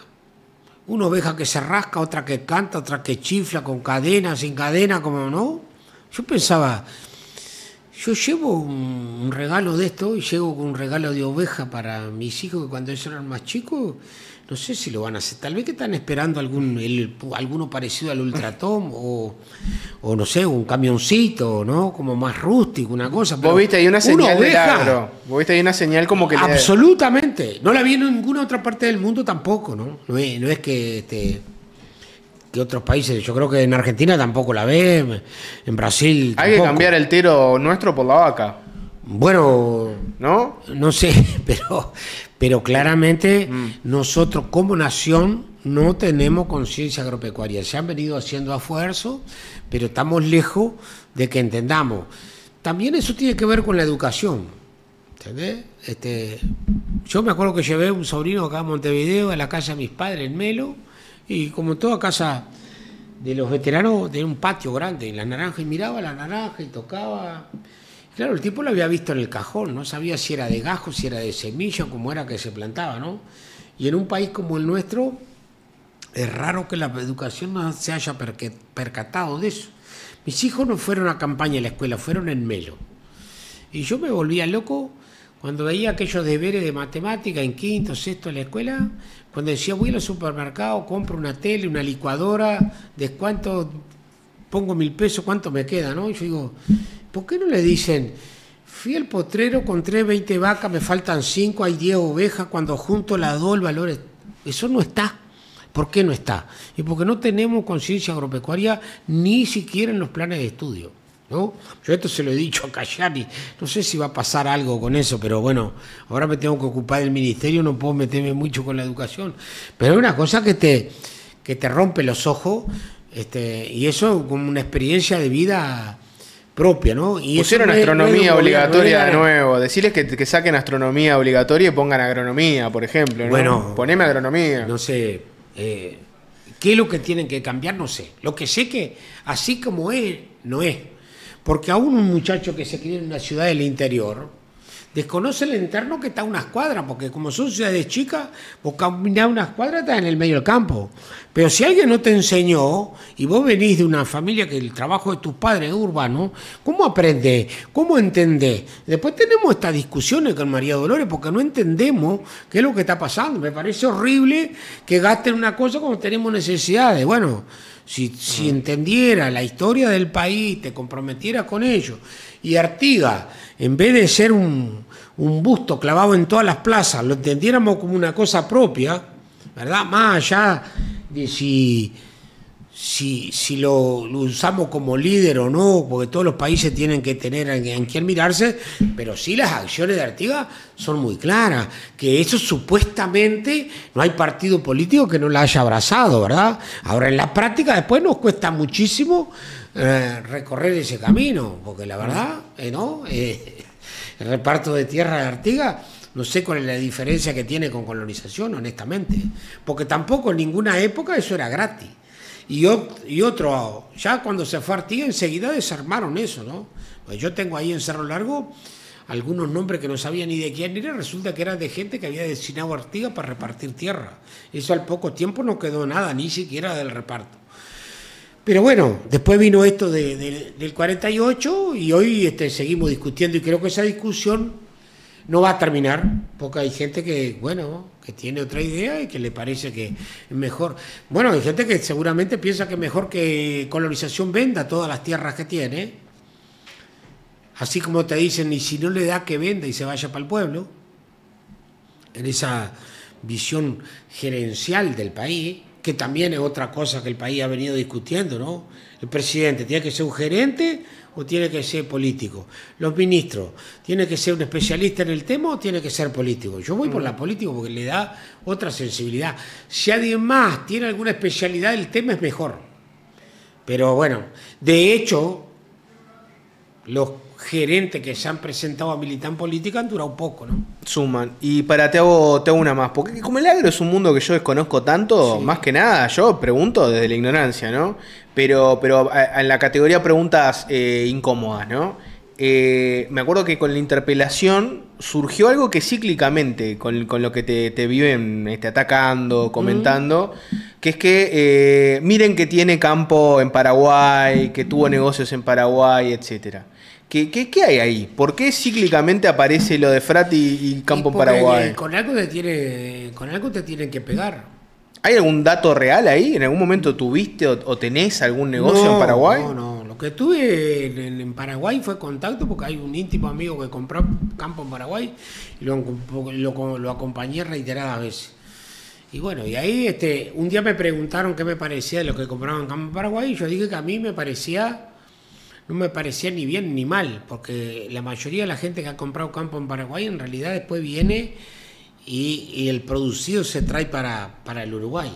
Una oveja que se rasca, otra que canta, otra que chifla, con cadena, sin cadena, como no. Yo pensaba, Yo llevo un regalo de esto y llego con un regalo de oveja para mis hijos que cuando ellos eran más chicos, no sé si lo van a hacer. Tal vez que están esperando alguno parecido al Ultratom o no sé, un camioncito, ¿no? Como más rústico, una cosa. Vos viste ahí una señal del agro. Vos viste ahí una señal como que... Absolutamente. No la vi en ninguna otra parte del mundo tampoco, ¿no? No es que... que otros países, yo creo que en Argentina tampoco la ve, en Brasil tampoco. Hay que cambiar el tero nuestro por la vaca. Bueno, ¿no? No sé, pero claramente nosotros como nación no tenemos conciencia agropecuaria. Se han venido haciendo esfuerzos, pero estamos lejos de que entendamos. También eso tiene que ver con la educación, ¿entendés? Yo me acuerdo que llevé un sobrino acá a Montevideo, a la casa de mis padres en Melo, y como toda casa de los veteranos, tenía un patio grande, y la naranja, y miraba la naranja y tocaba. Claro, el tipo lo había visto en el cajón, no sabía si era de gajo, si era de semilla, o cómo era que se plantaba, ¿no? Y en un país como el nuestro, es raro que la educación no se haya percatado de eso. Mis hijos no fueron a campaña en la escuela, fueron en Melo. Y yo me volvía loco cuando veía aquellos deberes de matemática en quinto, sexto en la escuela, cuando decía voy al supermercado, compro una tele, una licuadora, ¿de cuánto pongo 1.000 pesos? ¿Cuánto me queda? ¿No? Y yo digo, ¿por qué no le dicen, fui al potrero, encontré 20 vacas, me faltan 5, hay 10 ovejas, cuando junto las dos el valor es... Eso no está. ¿Por qué no está? Y porque no tenemos conciencia agropecuaria ni siquiera en los planes de estudio, ¿no? Yo esto se lo he dicho a Cayani, no sé si va a pasar algo con eso, pero bueno, ahora me tengo que ocupar del ministerio, no puedo meterme mucho con la educación, pero es una cosa que te rompe los ojos, y eso como una experiencia de vida propia, ¿no? Y pusieron astronomía obligatoria de nuevo, decirles que saquen astronomía obligatoria y pongan agronomía, por ejemplo, ¿no? Bueno, poneme agronomía. No sé, ¿qué es lo que tienen que cambiar? No sé. Lo que sé que así como es, no es. Porque aún un muchacho que se cría en una ciudad del interior desconoce el entorno que está a unas cuadras, porque como son ciudades chicas, vos caminás unas cuadras, estás en el medio del campo. Pero si alguien no te enseñó, y vos venís de una familia que el trabajo de tus padres es urbano, ¿cómo aprendés? ¿Cómo entendés? Después tenemos estas discusiones con María Dolores, porque no entendemos qué es lo que está pasando. Me parece horrible que gasten una cosa cuando tenemos necesidades. Bueno, si entendiera la historia del país, te comprometieras con ello, y Artigas, en vez de ser un busto clavado en todas las plazas, lo entendiéramos como una cosa propia, ¿verdad? Más allá de si lo usamos como líder o no, porque todos los países tienen que tener en quién mirarse, pero sí las acciones de Artigas son muy claras, que eso supuestamente no hay partido político que no la haya abrazado, ¿verdad? Ahora en la práctica después nos cuesta muchísimo recorrer ese camino, porque la verdad, ¿no? El reparto de tierra de Artigas, no sé cuál es la diferencia que tiene con colonización, honestamente, porque tampoco en ninguna época eso era gratis. Y otro, ya cuando se fue Artigas, enseguida desarmaron eso, ¿no? Pues yo tengo ahí en Cerro Largo algunos nombres que no sabía ni de quién era, resulta que eran de gente que había destinado a Artigas para repartir tierra. Eso al poco tiempo no quedó nada, ni siquiera del reparto. Pero bueno, después vino esto del 48 y hoy seguimos discutiendo, y creo que esa discusión no va a terminar, porque hay gente que, bueno, que tiene otra idea y que le parece que es mejor. Bueno, hay gente que seguramente piensa que es mejor que colonización venda todas las tierras que tiene, así como te dicen, y si no le da, que venda y se vaya para el pueblo, en esa visión gerencial del país, que también es otra cosa que el país ha venido discutiendo, ¿no? El presidente tiene que ser un gerente o tiene que ser político. Los ministros, ¿tiene que ser un especialista en el tema o tiene que ser político? Yo voy por la política porque le da otra sensibilidad. Si alguien más tiene alguna especialidad del tema es mejor. Pero bueno, de hecho, los gerentes que se han presentado a militar en política han durado poco, ¿no? Suman. Y te hago una más, porque como el agro es un mundo que yo desconozco tanto, sí, más que nada yo pregunto desde la ignorancia, ¿no? Pero en la categoría preguntas incómodas, ¿no? Me acuerdo que con la interpelación surgió algo que cíclicamente, con lo que te viven atacando, comentando, que es que miren que tiene campo en Paraguay, que tuvo negocios en Paraguay, etcétera. ¿Qué hay ahí? ¿Por qué cíclicamente aparece lo de Frati y Campo en Paraguay? Con algo te tienen que pegar. ¿Hay algún dato real ahí? ¿En algún momento tuviste o tenés algún negocio en Paraguay? No. Lo que tuve en Paraguay fue contacto porque hay un íntimo amigo que compró campo en Paraguay y lo acompañé reiteradas veces. Y bueno, y ahí un día me preguntaron qué me parecía de los que compraban campo en Paraguay y yo dije que a mí no me parecía ni bien ni mal, porque la mayoría de la gente que ha comprado campo en Paraguay en realidad después viene y el producido se trae para el Uruguay.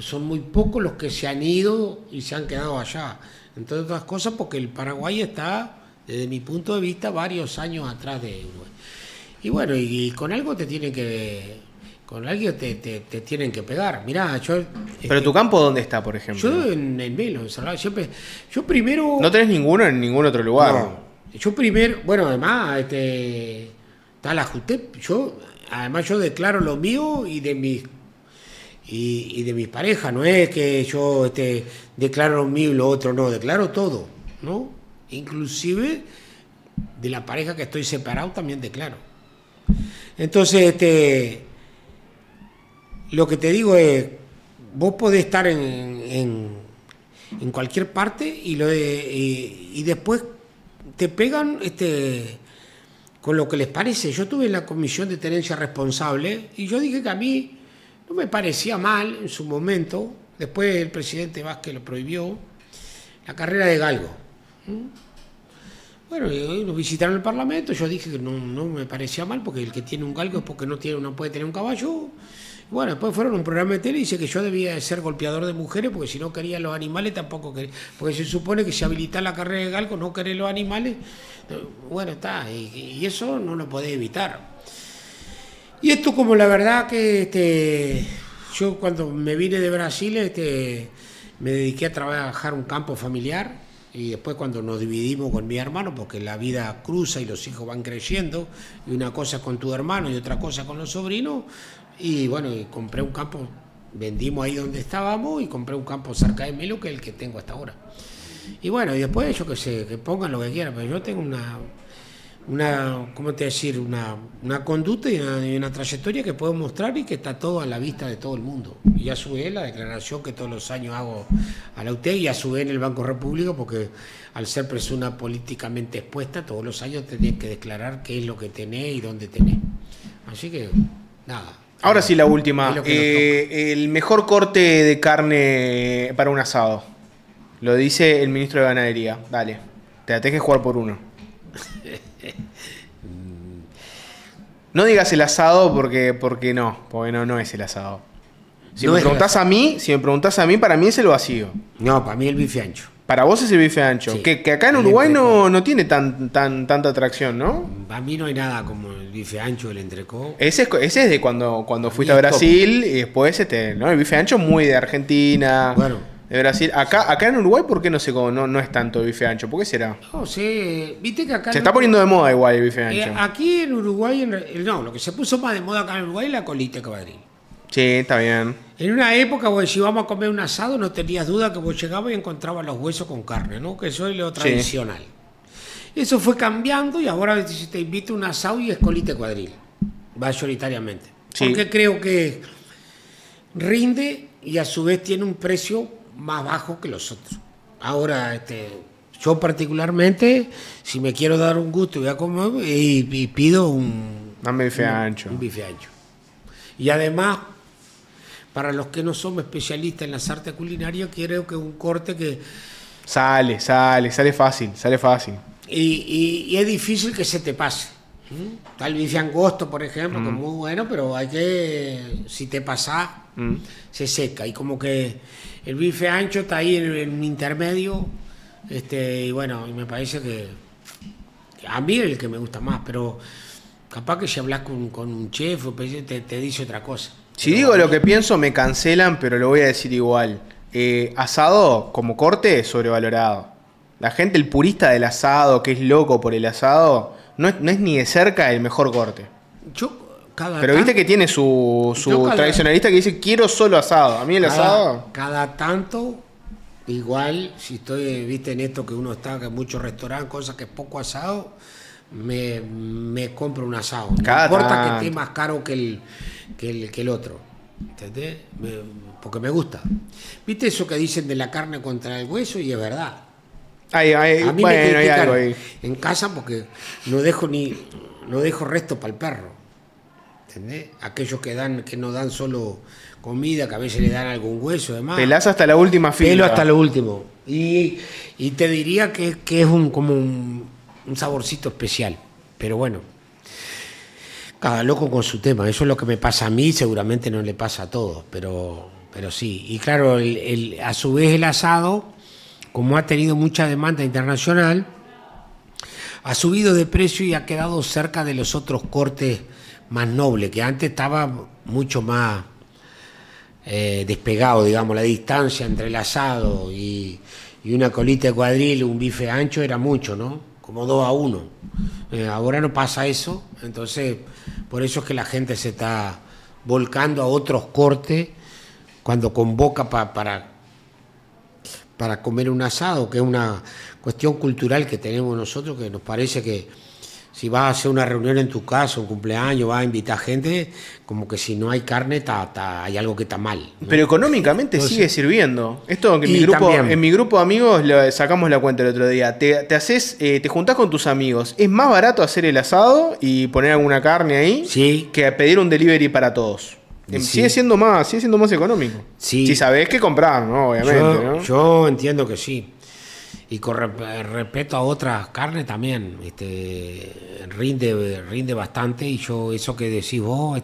Son muy pocos los que se han ido y se han quedado allá. Entre otras cosas porque el Paraguay está, desde mi punto de vista, varios años atrás de Uruguay. Y bueno, y con algo te tienen que... Con alguien te tienen que pegar. Mirá, yo... ¿Pero tu campo dónde está, por ejemplo? Yo en Melo, en Salvador. Yo primero... ¿No tenés ninguno en ningún otro lugar? No. Yo primero... Bueno, además, está la JUTEP. Además, yo declaro lo mío y de mis parejas. No es que yo declaro lo mío y lo otro. No, declaro todo, ¿no? Inclusive de la pareja que estoy separado también declaro. Entonces, lo que te digo es, vos podés estar en cualquier parte y después te pegan con lo que les parece. Yo estuve en la comisión de tenencia responsable y yo dije que a mí no me parecía mal en su momento, después el presidente Vázquez lo prohibió, la carrera de galgo. Bueno, nos visitaron el Parlamento, yo dije que no me parecía mal porque el que tiene un galgo es porque no puede tener un caballo. Bueno, después fueron a un programa de tele y dice que yo debía de ser golpeador de mujeres porque si no quería los animales tampoco quería. Porque se supone que si habilita la carrera de galgo no querés los animales. Bueno, está, y eso no lo podés evitar. Y esto como la verdad que yo cuando me vine de Brasil me dediqué a trabajar un campo familiar y después cuando nos dividimos con mi hermano, porque la vida cruza y los hijos van creciendo, y una cosa con tu hermano y otra cosa con los sobrinos. Y bueno, y compré un campo, vendimos ahí donde estábamos y compré un campo cerca de Melo, que es el que tengo hasta ahora. Y bueno, y después yo qué sé, que pongan lo que quieran, pero yo tengo ¿cómo te decir? Una conducta y una trayectoria que puedo mostrar y que está todo a la vista de todo el mundo. Y a su vez la declaración que todos los años hago a la UTE y a su vez en el Banco República, porque al ser persona políticamente expuesta, todos los años tenés que declarar qué es lo que tenés y dónde tenés. Así que, nada. Ahora sí, la última. El mejor corte de carne para un asado. Lo dice el ministro de Ganadería. Dale, te la tenés que jugar por uno. No digas el asado porque no es el asado. Si me preguntás a mí, para mí es el vacío. No, para mí el bife ancho. Para vos es el bife ancho. Sí. Que acá en Uruguay no tiene tanta atracción, ¿no? Para mí no hay nada como el bife ancho, el entrecó. Ese es de cuando fuiste a Brasil y después ¿no? El bife ancho es muy de Argentina, de Brasil. Acá en Uruguay, ¿por qué no es tanto el bife ancho? ¿Por qué será? No sé, viste que acá... Se está poniendo de moda igual el bife ancho. Aquí en Uruguay, lo que se puso más de moda acá en Uruguay es la colita de cabadrín. Sí, está bien. En una época, si íbamos a comer un asado, no tenías duda que vos llegabas y encontrabas los huesos con carne, ¿no? Que eso es lo tradicional. Sí. Eso fue cambiando y ahora te invito a un asado y es colita de cuadril, mayoritariamente. Sí. Porque creo que rinde y a su vez tiene un precio más bajo que los otros. Ahora, yo particularmente, si me quiero dar un gusto, voy a comer y pido un bife ancho. Un bife ancho. Y además, para los que no somos especialistas en las artes culinarias, creo que es un corte que... Sale fácil. Y es difícil que se te pase. Está el bife angosto, por ejemplo, que es muy bueno, pero hay que... Si te pasás, se seca. Y como que el bife ancho está ahí en un intermedio. Y bueno, me parece que... A mí es el que me gusta más, pero... Capaz que si hablas con un chef te dice otra cosa. Si digo lo que pienso me cancelan, pero lo voy a decir igual. Asado como corte sobrevalorado. La gente, el purista del asado, que es loco por el asado, no es ni de cerca el mejor corte. Pero viste que tiene su tradicionalista que dice quiero solo asado. A mí el asado... Cada tanto igual, si estoy, viste, en esto que uno está, que en muchos restaurantes, cosas que es poco asado, me compro un asado. No importa que esté más caro que el otro. ¿Entendés? Porque me gusta. ¿Viste eso que dicen de la carne contra el hueso? Y es verdad. A mí me critican en casa porque no dejo resto para el perro. ¿Entendés? Aquellos que no dan solo comida, que a veces le dan algún hueso, además. Pelás hasta la última fila. Pelo hasta lo último. Y te diría que es como un saborcito especial. Pero bueno, cada loco con su tema. Eso es lo que me pasa a mí, seguramente no le pasa a todos, pero sí. Y claro, a su vez el asado, como ha tenido mucha demanda internacional, ha subido de precio y ha quedado cerca de los otros cortes más nobles, que antes estaba mucho más despegado, digamos, la distancia entre el asado y una colita de cuadril, un bife ancho era mucho, ¿no? Como 2-1. Ahora no pasa eso, entonces por eso es que la gente se está volcando a otros cortes cuando convoca para comer un asado, que es una cuestión cultural que tenemos nosotros, que nos parece que si vas a hacer una reunión en tu casa, un cumpleaños, vas a invitar gente, como que si no hay carne hay algo que está mal, ¿no? Pero económicamente sigue sirviendo. Esto que en mi grupo de amigos sacamos la cuenta el otro día. Te juntás con tus amigos. Es más barato hacer el asado y poner alguna carne ahí que pedir un delivery para todos. Sí. Sigue siendo más económico. Sí. Si sabés qué comprar, ¿no? Obviamente, ¿no? Yo entiendo que sí. Y con respeto a otras carnes también, rinde bastante, y yo eso que decís vos,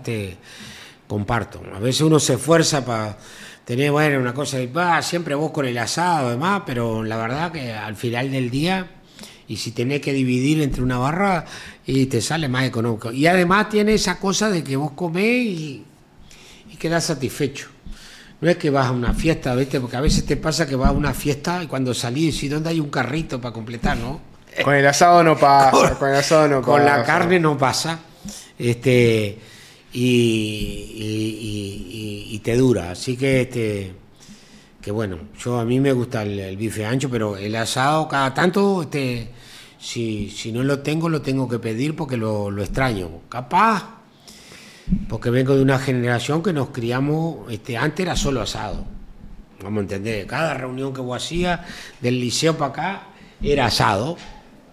comparto. A veces uno se esfuerza para tener, bueno, una cosa de, siempre vos con el asado, además, pero la verdad que al final del día, y si tenés que dividir entre una barra, y te sale más económico. Y además tiene esa cosa de que vos comés y quedás satisfecho. No es que vas a una fiesta, ¿viste? Porque a veces te pasa que vas a una fiesta y cuando salís decís, ¿dónde hay un carrito para completar, no? Con el asado no pasa. Con la carne no pasa. Y te dura. Así que bueno, a mí me gusta el bife ancho, pero el asado cada tanto, si no lo tengo que pedir porque lo extraño. Capaz. Porque vengo de una generación que nos criamos, antes era solo asado, vamos a entender, cada reunión que vos hacías del liceo para acá era asado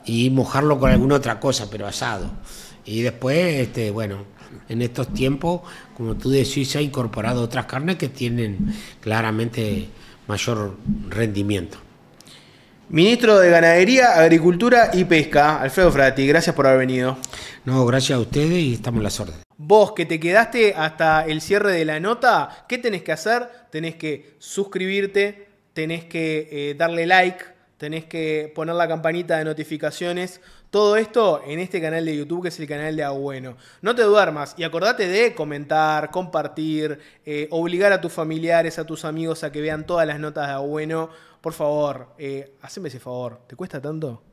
y mojarlo con alguna otra cosa, pero asado. Y después, bueno, en estos tiempos, como tú decís, se ha incorporado otras carnes que tienen claramente mayor rendimiento. Ministro de Ganadería, Agricultura y Pesca, Alfredo Frati, gracias por haber venido. No, gracias a ustedes y estamos en las órdenes. Vos que te quedaste hasta el cierre de la nota, ¿qué tenés que hacer? Tenés que suscribirte, tenés que darle like, tenés que poner la campanita de notificaciones. Todo esto en este canal de YouTube, que es el canal de Abueno. No te duermas y acordate de comentar, compartir, obligar a tus familiares, a tus amigos a que vean todas las notas de Abueno. Por favor, haceme ese favor. ¿Te cuesta tanto?